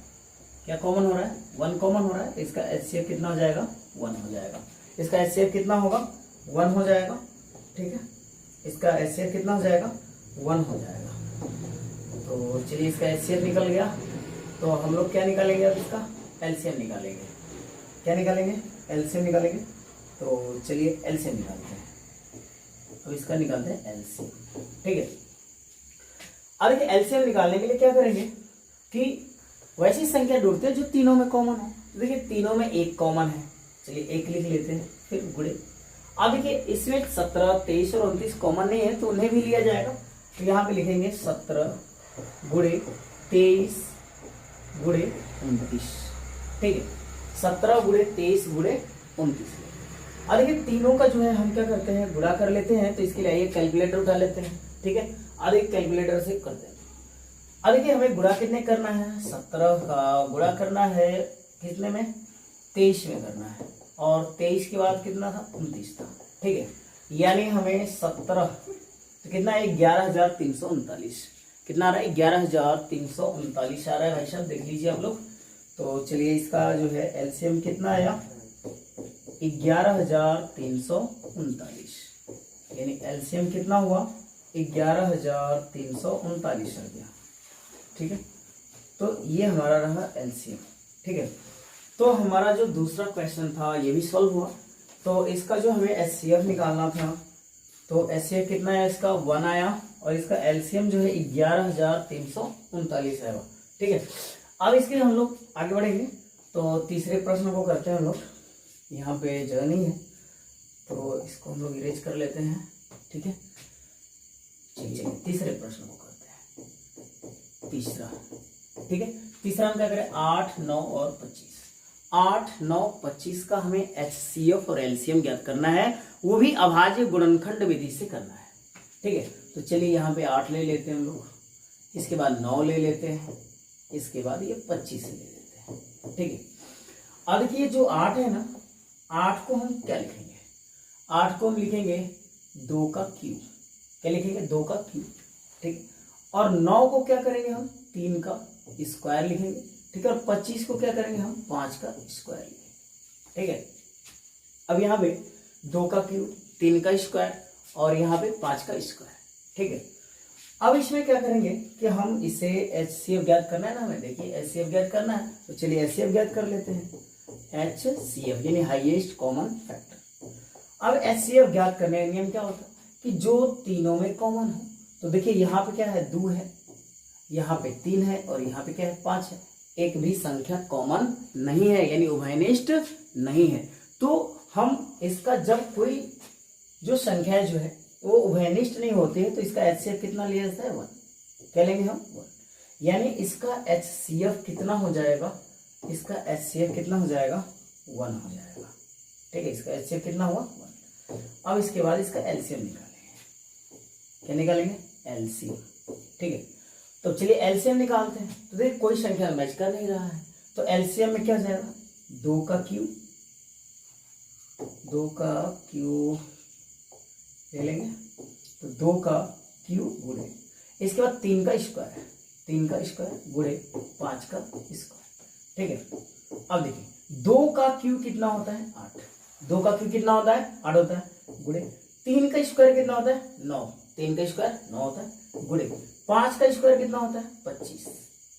क्या कॉमन हो रहा है 1 कॉमन हो रहा है, तो इसका HCF कितना हो जाएगा 1 हो जाएगा। इसका HCF कितना होगा 1 हो जाएगा, ठीक है। इसका HCF कितना हो जाएगा 1 हो जाएगा। तो चलिए इसका HCF निकल गया, तो हम लोग क्या निकालेंगे अब इसका LCM निकालेंगे। क्या निकालेंगे LCM निकालेंगे। तो चलिए LCM निकालते हैं। अब इसका निकालते हैं LCM, ठीक है। अब देखिए LCM निकालने के लिए क्या करेंगे कि वैसी संख्या ढूंढते हैं जो तीनों में कॉमन हो। तो देखिए तीनों में 1 कॉमन है, चलिए 1 लिख लेते हैं, फिर गुणे। अब देखिए इसमें 17, 23 और 29 कॉमन नहीं है तो उन्हें भी लिया जाएगा। तो यहाँ पे लिखेंगे 17 गुणे 23 गुणे 29, ठीक है। 17 गुणे 23 गुणे 29। अब देखिए तीनों का जो है हम क्या करते हैं गुणा कर लेते हैं। तो इसके लिए आइए कैलकुलेटर उठा लेते हैं, ठीक है। अब एक कैलकुलेटर से करते हैं। अब देखिए हमें गुणा कितने करना है, 17 का गुणा करना है कितने में 23 में करना है, और 23 के बाद कितना था 29 था, ठीक है। यानी हमें 17 तो कितना है 11,339, कितना आ रहा है 11,339 आ रहा है भाई साहब, देख लीजिए आप लोग। तो चलिए इसका जो है LCM कितना आया 11,339, यानी LCM कितना हुआ 11,339 आ गया, ठीक है। तो ये हमारा रहा LCM, ठीक है। तो हमारा जो दूसरा क्वेश्चन था ये भी सॉल्व हुआ। तो इसका जो हमें HCF निकालना था, तो HCF कितना है इसका 1 आया, और इसका LCM जो है 11,339 आएगा, ठीक है। अब इसके लिए हम लोग आगे बढ़ेंगे। तो तीसरे प्रश्न को करते हैं हम लोग। यहाँ पे जगह नहीं है तो इसको हम लोग इरेज कर लेते हैं, ठीक है। चलिए तीसरे प्रश्न को करते हैं, तीसरा, ठीक है। तीसरा हम क्या करें 8, 9 और 25। 8, 9, 25 का हमें HCF और LCM ज्ञात करना है, वो भी अभाज्य गुणनखंड विधि से करना है, ठीक है। तो चलिए यहाँ पे 8 ले लेते हैं हम लोग, इसके बाद 9 ले लेते हैं, इसके बाद ये 25 ले लेते हैं, ठीक है। अब देखिए जो 8 है ना, 8 को हम क्या लिखेंगे, 8 को हम लिखेंगे 2 का क्यूब, क्या लिखेंगे 2 का क्यूब, ठीक। और 9 को क्या करेंगे हम 3 का स्क्वायर लिखेंगे, ठीक है। और 25 को क्या करेंगे हम 5 का स्क्वायर लिखेंगे, ठीक है। अब यहाँ पे 2 का क्यूब 3 का स्क्वायर और यहाँ पे 5 का स्क्वायर, ठीक है। अब इसमें क्या करेंगे कि हम इसे HCF ज्ञात करना है ना हमें, देखिए HCF ज्ञात करना है, तो चलिए HCF ज्ञात कर लेते हैं। HCF यानी हाईएस्ट कॉमन फैक्टर। अब HCF ज्ञात करने का नियम क्या होता है कि जो तीनों में कॉमन हो। तो देखिए यहाँ पे क्या है 2 है, यहाँ पे 3 है और यहाँ पे क्या है 5 है। एक भी संख्या कॉमन नहीं है, यानी उभयनिष्ठ नहीं है। तो हम इसका जब कोई जो संख्या जो है वो उभयनिष्ठ नहीं होती है तो इसका HCF कितना लिया जाता है 1, क्या लेंगे हम 1। यानी इसका HCF कितना हो जाएगा, इसका HCF कितना हो जाएगा 1 हो जाएगा, ठीक है। इसका HCF कितना हुआ 1। अब इसके बाद इसका LCM निकालेंगे, क्या निकालेंगे LCM, ठीक है। तो चलिए LCM निकालते हैं। तो देखिए कोई संख्या मैच कर नहीं रहा है, तो LCM में क्या जाएगा 2 का क्यूब, 2 का क्यूब ले लेंगे, तो 2 का क्यूब गुणे, इसके बाद 3 का स्क्वायर, 3 का स्क्वायर गुणे 5 का स्क्वायर, ठीक है। अब देखिए 2 का क्यूब कितना होता है 8, 2 का क्यूब कितना होता है 8 होता है, गुणे 3 का स्क्वायर कितना होता है 9, 3 का स्क्वायर 9 होता है, गुणे 5 का स्क्वायर कितना होता है 25,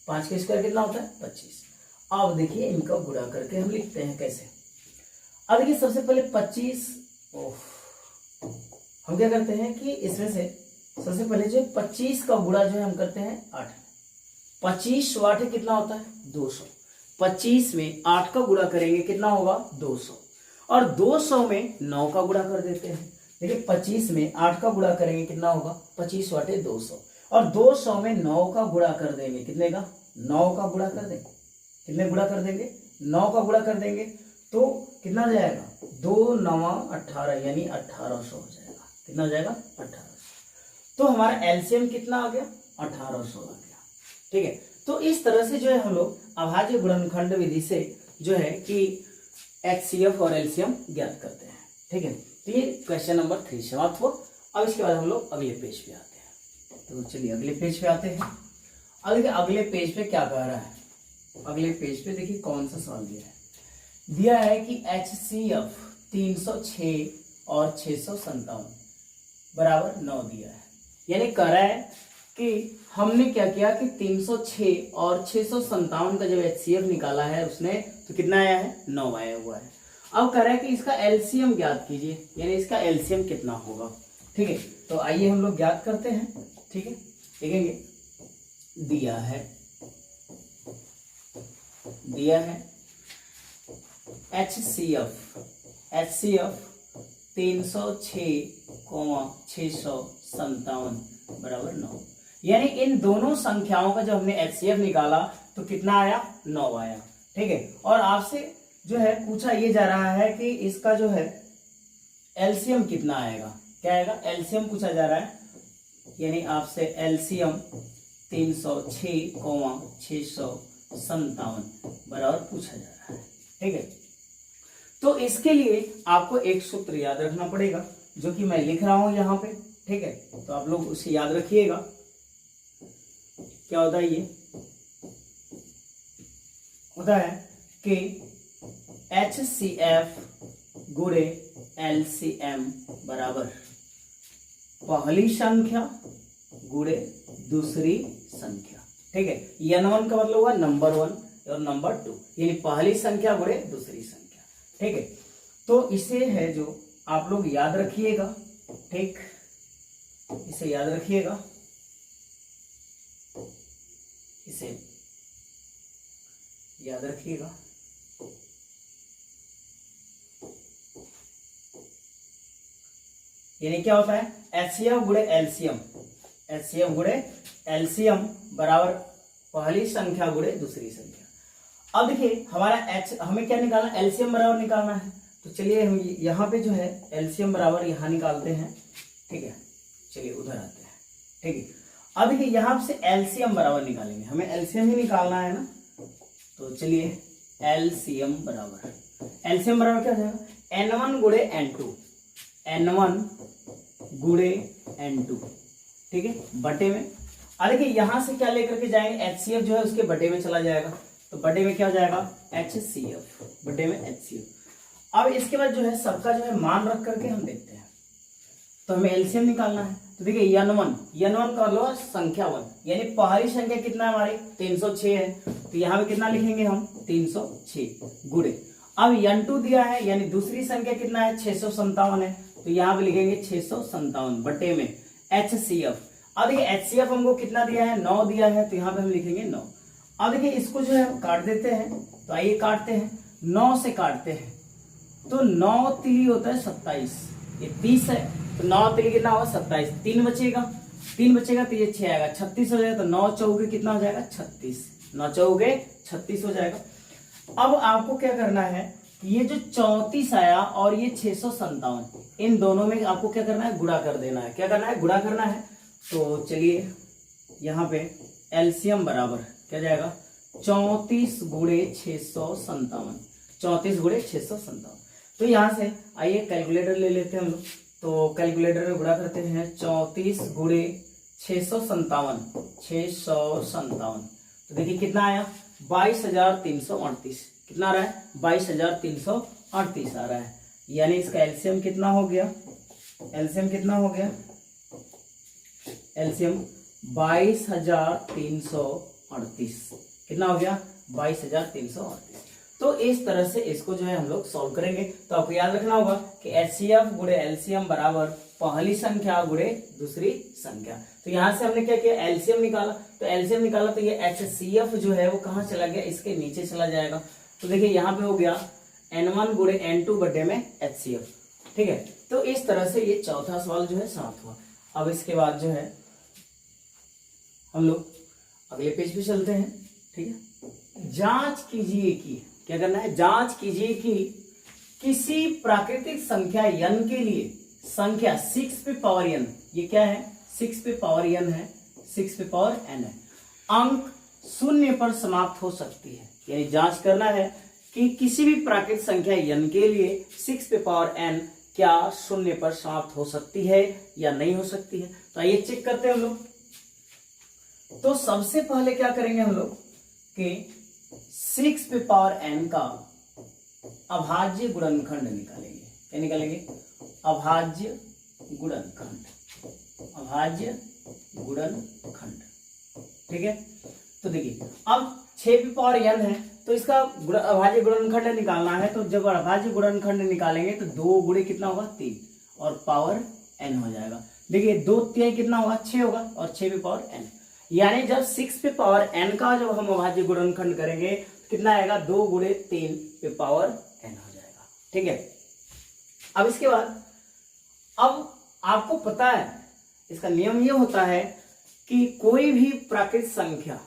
5 का स्क्वायर कितना होता है 25। अब देखिए इनका गुणा करके हम लिखते हैं कैसे। अब देखिए सबसे पहले 25, हम क्या करते हैं कि इसमें से सबसे पहले जो 25 का गुणा जो है हम करते हैं 8, 25 8 कितना होता है 200, 25 में 8 का गुणा करेंगे कितना होगा 200, और 200 में 9 का गुणा कर देते हैं। देखिए 25 में 8 का गुणा करेंगे कितना होगा 25 8 200, और 200 में 9 का गुणा कर देंगे, कितने का 9 का गुणा कर देंगे, कितने गुणा कर देंगे 9 का गुणा कर देंगे, तो कितना हो जाएगा 2 9 18, यानी 1800 हो जाएगा, कितना हो जाएगा 1800। तो हमारा LCM कितना आ गया 1800 आ गया, ठीक है। तो इस तरह से जो है हम लोग अभाज्य गुणनखंड विधि से जो है कि HCF और LCM ज्ञात करते हैं, ठीक है। तो ये क्वेश्चन नंबर 3 समाप्त हुआ। अब इसके बाद हम लोग अगले पेज पे आते हैं। तो चलिए अगले पेज पे आते हैं। अब देखिए अगले पेज पे क्या कह रहा है, अगले पेज पे देखिए कौन सा सवाल दिया है। दिया है कि HCF 306 और 657 बराबर 9 दिया है। यानी कह रहा है कि हमने क्या किया कि 306 और 657 का जब HCF निकाला है उसने, तो कितना आया है, 9 आया हुआ है। अब कह रहा है कि इसका एलसीएम ज्ञात कीजिए, यानी इसका एलसीएम कितना होगा। ठीक है, तो आइए हम लोग ज्ञात करते हैं। ठीक है, देखेंगे दिया है HCF 306,657 बराबर 9। यानी इन दोनों संख्याओं का जब हमने HCF निकाला तो कितना आया, 9 आया। ठीक है, और आपसे जो है पूछा ये जा रहा है कि इसका जो है एलसीएम कितना आएगा, क्या आएगा, एलसीएम पूछा जा रहा है। यानी आपसे एलसीएम 306,657 बराबर पूछा जा रहा है। ठीक है, तो इसके लिए आपको एक सूत्र याद रखना पड़ेगा जो कि मैं लिख रहा हूं यहां पे। ठीक है, तो आप लोग उसे याद रखिएगा। क्या होता है, ये होता है कि HCF गुणे LCM बराबर पहली संख्या गुणे दूसरी संख्या। ठीक है, N1 का मतलब हुआ नंबर 1 और नंबर 2, यानी पहली संख्या गुणे दूसरी संख्या। ठीक है, तो इसे है जो आप लोग याद रखिएगा। ठीक, इसे याद रखिएगा, इसे याद रखिएगा। यानी क्या होता है, HCF गुणे एलसीएम, HCF गुणे एलसीएम बराबर पहली संख्या गुणे दूसरी संख्या। अब देखिए हमारा हमें क्या निकालना, एलसीएम बराबर निकालना है। तो चलिए हम यहाँ पे जो है एलसीएम बराबर यहाँ निकालते हैं। ठीक है, चलिए उधर आते हैं। ठीक है, अब देखिए यहाँ से एलसीएम बराबर निकालेंगे, हमें एलसीएम ही निकालना है ना। तो चलिए एलसीएम बराबर क्या हो जाएगा, N1 गुणे N2, N1 गुणे N2। ठीक है, बटे में। अब देखिए यहां से क्या लेकर के जाएंगे, HCF जो है उसके बटे में चला जाएगा, तो बटे में क्या हो जाएगा, HCF, बटे में HCF। अब इसके बाद जो है सबका जो है मान रख करके हम देखते हैं। तो हमें एलसीएम निकालना है। तो देखिए N1 का मतलब संख्या 1, यानी पहली संख्या कितना है हमारी, 306 है। तो यहाँ पे कितना लिखेंगे हम, 306 गुणे। अब N2 दिया है, यानी दूसरी संख्या कितना है, 657 है। तो यहाँ पे लिखेंगे 657 बटे में HCF। अब देखिए HCF हमको कितना दिया है, 9 दिया है, तो यहाँ पे हम लिखेंगे 9। अब देखिए इसको जो है काट देते हैं, तो आइए काटते हैं, 9 से काटते हैं। तो 9 तिली होता है 27, ये 30 है, तो 9 तिली कितना होगा, 27। 3 बचेगा तो ये 6 आएगा, 36 हो जाएगा। तो 9 चौके कितना हो जाएगा, 36, 9 चौके 36 हो जाएगा। अब आपको क्या करना है, ये जो 34 आया और ये 657, इन दोनों में आपको क्या करना है, गुणा कर देना है। क्या करना है, गुणा करना है। तो चलिए यहाँ पे एलसीएम बराबर क्या जाएगा, 34 गुणे 657, 34 गुणे 657। तो यहाँ से आइए कैलकुलेटर ले लेते हैं हम लोग। तो कैलकुलेटर में गुणा करते हैं, 34 गुणे 657, 657। तो देखिए कितना आया, 22,338। कितना आ रहा है, 22,338 आ रहा है। यानी इसका एलसीएम कितना हो गया, एलसीएम 22,338। कितना हो गया, 22,338। तो इस तरह से इसको जो है हम लोग सॉल्व करेंगे। तो आपको याद रखना होगा कि HCF गुणे एलसीएम बराबर पहली संख्या गुणे दूसरी संख्या। तो यहां से हमने क्या किया, एलसीएम निकाला। तो एलसीएम निकाला तो ये HCF जो है वो कहां चला गया, इसके नीचे चला जाएगा। तो देखिए यहाँ पे हो गया N1 गुणे N2 बटे में HCF। ठीक है, तो इस तरह से ये चौथा सवाल जो है समाप्त हुआ। अब इसके बाद जो है हम लोग अगले पेज पे चलते हैं। ठीक है, जांच कीजिए कि, क्या करना है, जांच कीजिए कि किसी प्राकृतिक संख्या n के लिए संख्या 6 पे पावर n, ये क्या है, 6 पे पावर n है, 6 पे पावर n है, अंक शून्य पर समाप्त हो सकती है। यानी जांच करना है कि किसी भी प्राकृतिक संख्या n के लिए 6 पे पावर n क्या शून्य पर समाप्त हो सकती है या नहीं हो सकती है। तो आइए चेक करते हैं हम लोग। तो सबसे पहले क्या करेंगे हम लोग कि 6 पे पावर n का अभाज्य गुणनखंड निकालेंगे। क्या निकालेंगे? अभाज्य गुणनखंड, अभाज्य गुणनखंड। ठीक है, तो देखिए अब 6n है तो इसका अभाज्य गुणनखंड निकालना है। तो जब अभाज्य गुणनखंड निकालेंगे तो 2 गुणे कितना होगा? 3 और पावर n हो जाएगा। देखिए 2 3 कितना होगा? 6 होगा और 6 पे पावर n, यानी जब 6 पे पावर n का जब हम अभाज्य गुणनखंड करेंगे तो कितना आएगा? 2 गुणे 3 पे पावर n हो जाएगा। ठीक है, अब इसके बाद अब आपको पता है इसका नियम ये होता है कि कोई भी प्राकृत संख्या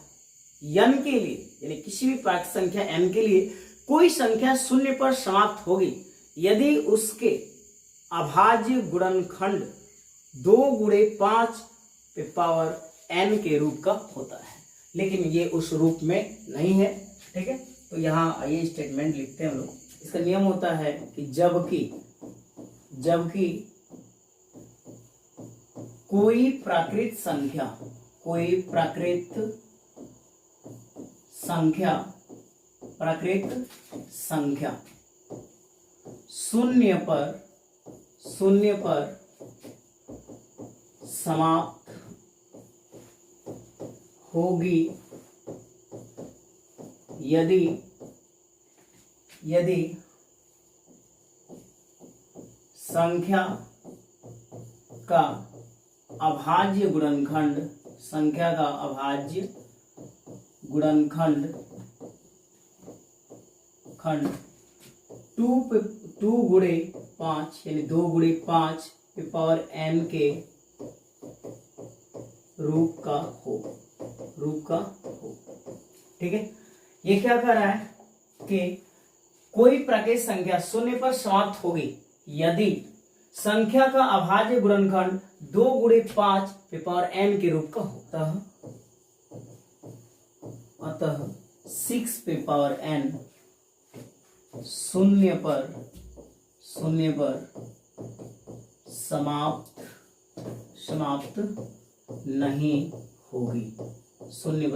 n के लिए, यानी किसी भी प्राकृत संख्या n के लिए कोई संख्या शून्य पर समाप्त होगी यदि उसके अभाज्य गुणनखंड 2 गुणे 5 पे पावर n के रूप का होता है, लेकिन ये उस रूप में नहीं है। ठीक है, तो यहाँ ये स्टेटमेंट लिखते हैं हम लोग। इसका नियम होता है कि जबकि कोई प्राकृत संख्या शून्य पर समाप्त होगी यदि संख्या का अभाज्य गुणनखंड 2 गुणे 5 यानी 2 गुणे 5 पे पावर n के रूप का हो। ठीक है, ये क्या कर रहा है कि कोई प्राकृत संख्या शून्य पर समाप्त होगी यदि संख्या का अभाज्य गुणनखंड 2 गुणे 5 पे पावर n के रूप का होता है। अतः 6 पे पावर n शून्य पर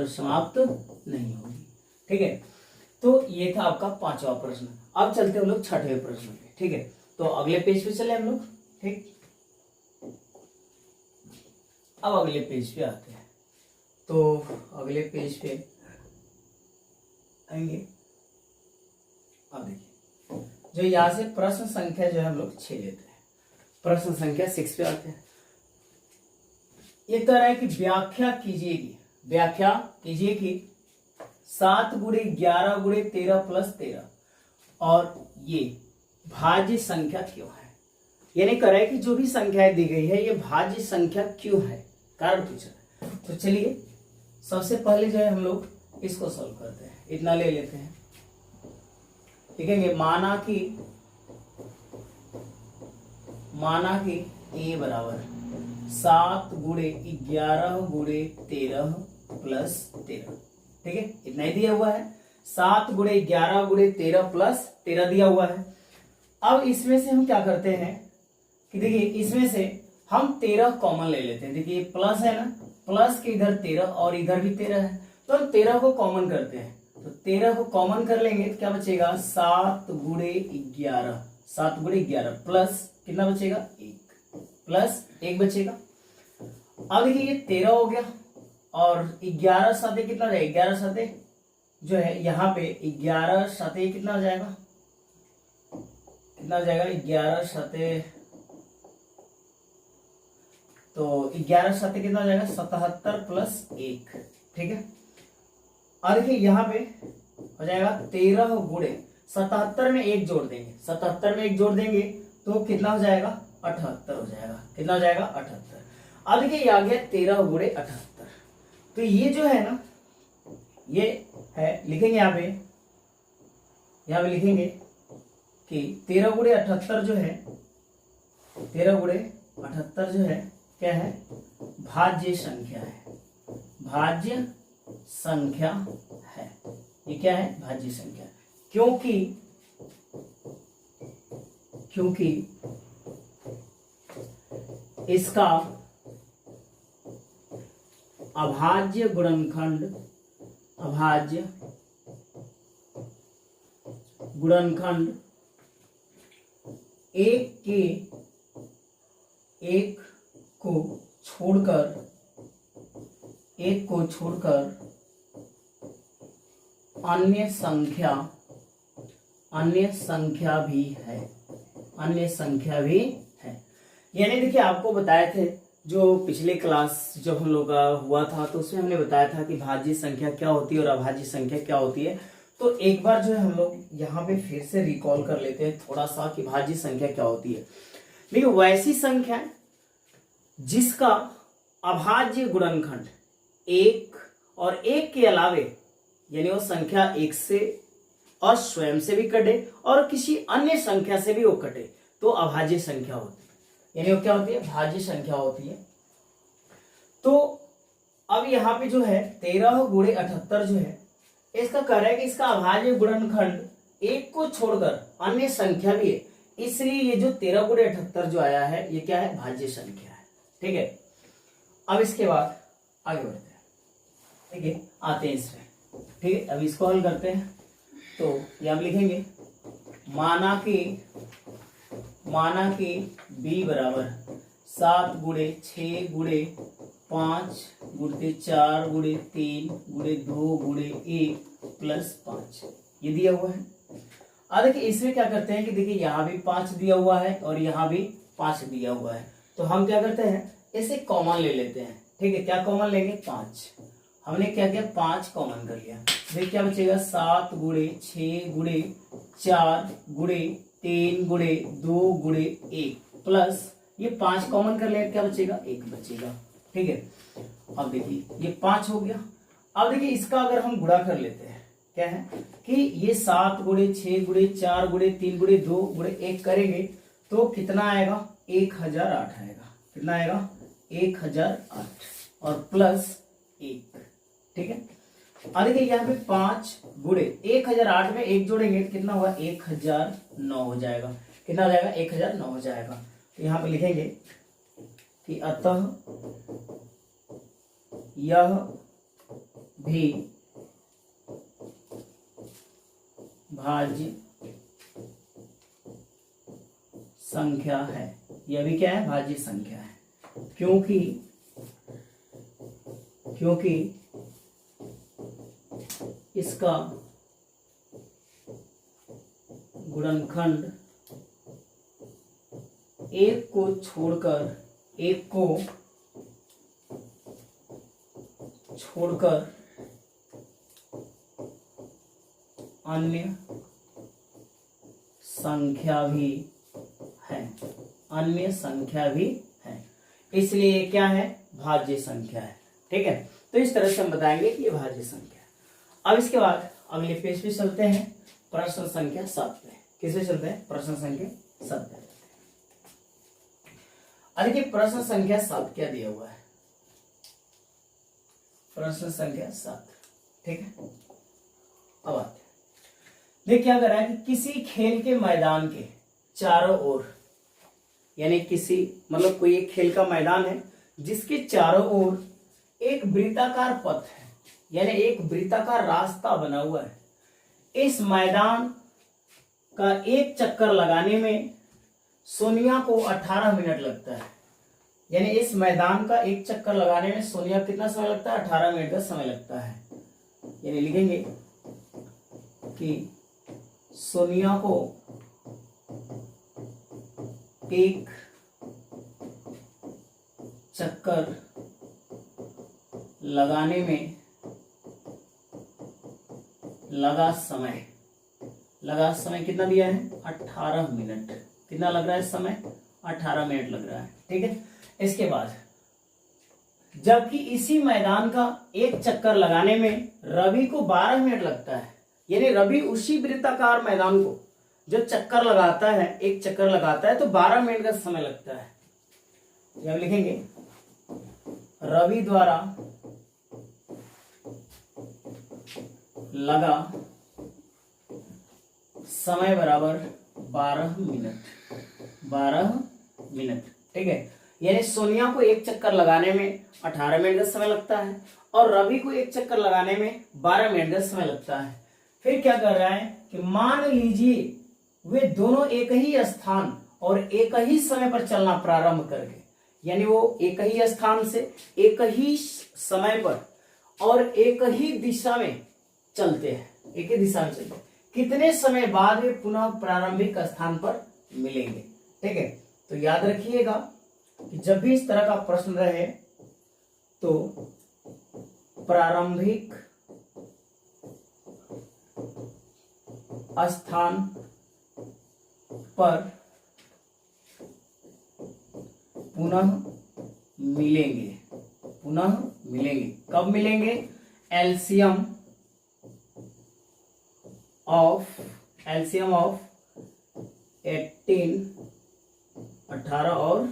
समाप्त नहीं होगी, ठीक है, तो ये था आपका 5वां प्रश्न। अब चलते हम लोग 6ठे प्रश्न पे। ठीक है, तो अगले पेज पे चले हम लोग। ठीक, अब अगले पेज पे आते हैं। तो अगले पेज पे आएंगे। अब देखिए, जो यहाँ से प्रश्न संख्या जो है हम लोग 6 लेते हैं, प्रश्न संख्या 6 पे आते हैं। ये कह रहा है कि व्याख्या कीजिए कि 7 गुणे 11 गुणे 13 प्लस 13 और ये भाज्य संख्या क्यों है। यानी कह रहा है कि जो भी संख्याएं दी गई है ये भाज्य संख्या क्यों है, कारण पूछ रहा है। तो चलिए सबसे पहले जो है हम लोग इसको सॉल्व करते हैं। इतना ले लेते हैं, लिखेंगे माना कि a बराबर 7 गुणे 11 गुणे 13 प्लस 13। ठीक है, इतना ही दिया हुआ है। 7 गुणे 11 गुणे 13 प्लस 13 दिया हुआ है। अब इसमें से हम क्या करते हैं कि देखिए इसमें से हम 13 कॉमन ले लेते हैं। देखिए प्लस है ना, प्लस के इधर 13 और इधर भी 13 है, तो हम 13 को कॉमन करते हैं। तो 13 को कॉमन कर लेंगे तो क्या बचेगा? 7 गुणे 11 प्लस कितना बचेगा? 1 प्लस 1 बचेगा। अब देखिए ये 13 हो गया और 11 साथे कितना रहेगा? 11 साथे जो है यहाँ पे 11 साथे कितना हो जाएगा? 11 साथे, तो 11 साथे कितना हो जाएगा? 77 प्लस 1। ठीक है, और देखिए यहाँ पे हो जाएगा 13 गुणे 77 में 1 जोड़ देंगे, 77 में 1 जोड़ देंगे तो कितना हो जाएगा? 78 हो जाएगा। कितना हो जाएगा? 78। अब देखिए आ गया 13 गुणे 78। तो ये जो है ना, ये है, लिखेंगे यहाँ पे लिखेंगे कि 13 गुणे 78 जो है, 13 गुणे 78 जो है क्या है? भाज्य संख्या है। भाज्य संख्या है। ये क्या है? भाज्य संख्या। क्योंकि इसका अभाज्य गुणनखंड एक को छोड़कर अन्य संख्या भी है। यानी देखिए आपको बताए थे जो पिछले क्लास जब हम लोग का हुआ था तो उसमें हमने बताया था कि भाज्य संख्या क्या होती है और अभाज्य संख्या क्या होती है। तो एक बार जो है हम लोग यहाँ पे फिर से रिकॉल कर लेते हैं थोड़ा सा कि भाज्य संख्या क्या होती है। देखिए वैसी संख्या जिसका अभाज्य गुणनखंड एक और एक के अलावे यानी वो संख्या एक से और स्वयं से भी कटे और किसी अन्य संख्या से भी वो कटे तो अभाज्य संख्या होती है। यानी वो क्या होती है? भाज्य संख्या होती है। तो अब यहाँ पे जो है 13 × 78 जो है इसका कह रहा है कि इसका अभाज्य गुणनखंड एक को छोड़कर अन्य संख्या भी है, इसलिए ये जो 13 × 78 जो आया है ये क्या है? भाज्य संख्या है। ठीक है, अब इसके बाद आगे बढ़ते हैं। ठीक है, आते हैं इसमें। ठीक है, अब इसको हल करते हैं। तो ये आप लिखेंगे माना कि b बराबर 7 × 6 × 5 × 4 × 3 × 2 × 1 + 5 ये दिया हुआ है। अब देखिए इसमें क्या करते हैं कि देखिए यहाँ भी 5 दिया हुआ है और यहाँ भी 5 दिया हुआ है। तो हम क्या करते हैं इसे कॉमन ले लेते हैं। ठीक है, क्या कॉमन लेंगे? 5। हमने क्या किया? 5 कॉमन कर लिया। देखिए क्या बचेगा? 7 × 6 × 4 × 3 × 2 × 1 प्लस ये 5 कॉमन कर लिया, क्या बचेगा? 1 बचेगा। ठीक है, अब देखिए ये 5 हो गया। अब देखिए इसका अगर हम गुणा कर लेते हैं, क्या है कि ये 7 × 6 × 4 × 3 × 2 × 1 करेंगे तो कितना आएगा? 1008 आएगा। कितना आएगा? 1008 और प्लस 1। ठीक है, अब देखिए यहाँ पे 5 × 1008 में 1 जोड़ेंगे तो कितना होगा? 1009 हो जाएगा। कितना हो जाएगा? 1009 हो जाएगा। तो यहाँ पे लिखेंगे कि अतः यह भी भाज्य संख्या है। यह भी क्या है? भाज्य संख्या है, क्योंकि इसका गुणनखंड एक को छोड़कर अन्य संख्या भी है। इसलिए क्या है? भाज्य संख्या है। ठीक है, तो इस तरह से हम बताएंगे कि ये भाज्य संख्या है। अब इसके बाद अगले पेज पे चलते हैं, प्रश्न संख्या 7 पे। किस पे चलते हैं? प्रश्न संख्या 7 पे। देखिए प्रश्न संख्या 7 क्या दिया हुआ है? प्रश्न संख्या 7। ठीक है, अब आते हैं। देखिए क्या कर रहा है कि किसी खेल के मैदान के चारों ओर, यानी किसी मतलब कोई एक खेल का मैदान है जिसके चारों ओर एक वृत्ताकार पथ है, यानी एक वृत्ताकार रास्ता बना हुआ है। इस मैदान का एक चक्कर लगाने में सोनिया को 18 मिनट लगता है। यानी इस मैदान का एक चक्कर लगाने में सोनिया कितना समय लगता है? 18 मिनट का समय लगता है। यानी लिखेंगे कि सोनिया को एक चक्कर लगाने में लगा समय कितना दिया है? 18 मिनट। कितना लग रहा है समय? 18 मिनट लग रहा है। ठीक है, इसके बाद जबकि इसी मैदान का एक चक्कर लगाने में रवि को 12 मिनट लगता है। यानी रवि उसी वृत्ताकार मैदान को जब चक्कर लगाता है, एक चक्कर लगाता है तो 12 मिनट का समय लगता है। अब लिखेंगे रवि द्वारा लगा समय बराबर 12 मिनट। ठीक है, यानी सोनिया को एक चक्कर लगाने में 18 मिनट का समय लगता है और रवि को एक चक्कर लगाने में 12 मिनट का समय लगता है। फिर क्या कर रहा है कि मान लीजिए वे दोनों एक ही स्थान और एक ही समय पर चलना प्रारंभ करके, यानी वो एक ही स्थान से एक ही समय पर और एक ही दिशा में चलते हैं, एक ही दिशा में चलते हैं, कितने समय बाद वे पुनः प्रारंभिक स्थान पर मिलेंगे। ठीक है, तो याद रखिएगा कि जब भी इस तरह का प्रश्न रहे तो प्रारंभिक स्थान पर पुनः मिलेंगे, पुनः मिलेंगे। कब मिलेंगे? एलसीएम ऑफ 18 और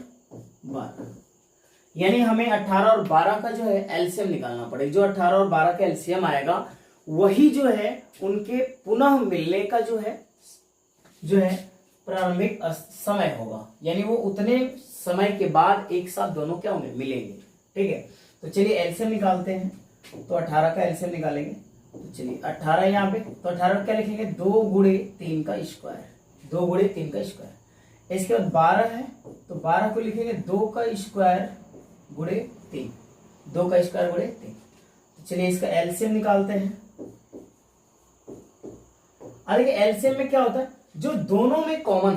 12, यानी हमें 18 और 12 का जो है एलसीएम निकालना पड़ेगा। जो 18 और 12 का एलसीएम आएगा वही जो है उनके पुनः मिलने का जो है प्रारंभिक समय होगा, यानी वो उतने समय के बाद एक साथ दोनों क्या होंगे? मिलेंगे। ठीक है, तो चलिए एलसीएम निकालते हैं। तो 18 का एलसीएम निकालेंगे। तो चलिए 18 यहाँ पे, तो 18 क्या लिखेंगे? 2 गुणे 3 का स्क्वायर, 2 गुणे 3 का स्क्वायर। इसके बाद 12 है तो 12 को लिखेंगे 2 का स्क्वायर गुणे 3, 2 का स्क्वायर गुणे 3। तो चलिए इसका एलसीएम निकालते हैं। अब देखिए एलसीएम में क्या होता है, जो दोनों में कॉमन,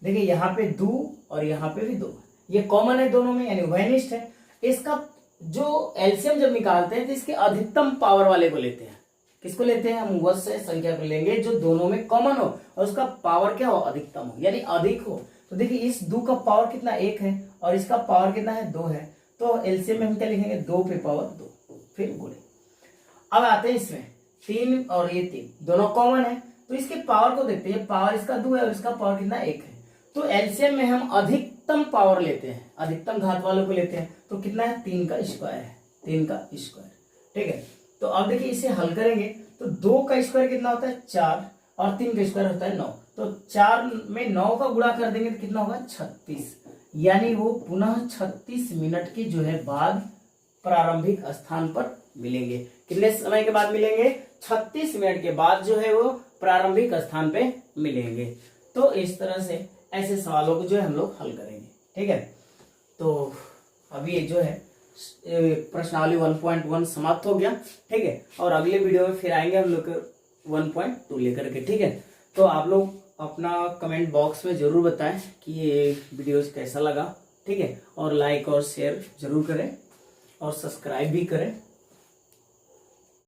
देखिए यहाँ पे 2 और यहाँ पे भी 2, ये कॉमन है दोनों में, यानी वेनिस्ट है। इसका जो एलसीएम जब निकालते हैं तो इसके अधिकतम पावर वाले को लेते हैं। किसको लेते हैं? हम वह से संख्या को लेंगे जो दोनों में कॉमन हो और उसका पावर क्या हो? अधिकतम हो, यानी अधिक हो। तो देखिए इस 2 का पावर कितना? 1 है और इसका पावर कितना है? 2 है। तो एलसीएम में हम क्या लिखेंगे? 2 पे पावर 2, फिर गुणे। अब आते हैं इसमें 3 और ये 3 दोनों कॉमन है, तो इसके पावर को देखते हैं। पावर इसका 2 है और इसका पावर कितना? 1 है। तो एलसीएम में हम अधिकतम पावर लेते हैं, अधिकतम घात वालों को लेते हैं। तो कितना है? 3 का स्क्वायर है, 3 का स्क्वायर। ठीक है, तो अब देखिए इसे हल करेंगे तो 2 का स्क्वायर कितना होता है? 4 और 3 का स्क्वायर होता है 9। तो 4 में 9 का गुणा कर देंगे तो कितना होगा? 36, यानी वो पुनः 36 मिनट के जो है बाद प्रारंभिक स्थान पर मिलेंगे। कितने समय के बाद मिलेंगे? 36 मिनट के बाद जो है वो प्रारंभिक स्थान पे मिलेंगे। तो इस तरह से ऐसे सवालों को जो है हम लोग हल करेंगे। ठीक है, तो अभी जो है प्रश्नावली 1.1 समाप्त हो गया। ठीक है, और अगले वीडियो में फिर आएंगे हम लोग 1.2 लेकर के। ठीक है, तो आप लोग अपना कमेंट बॉक्स में जरूर बताएं कि ये वीडियो कैसा लगा। ठीक है, और लाइक और शेयर जरूर करें और सब्सक्राइब भी करें।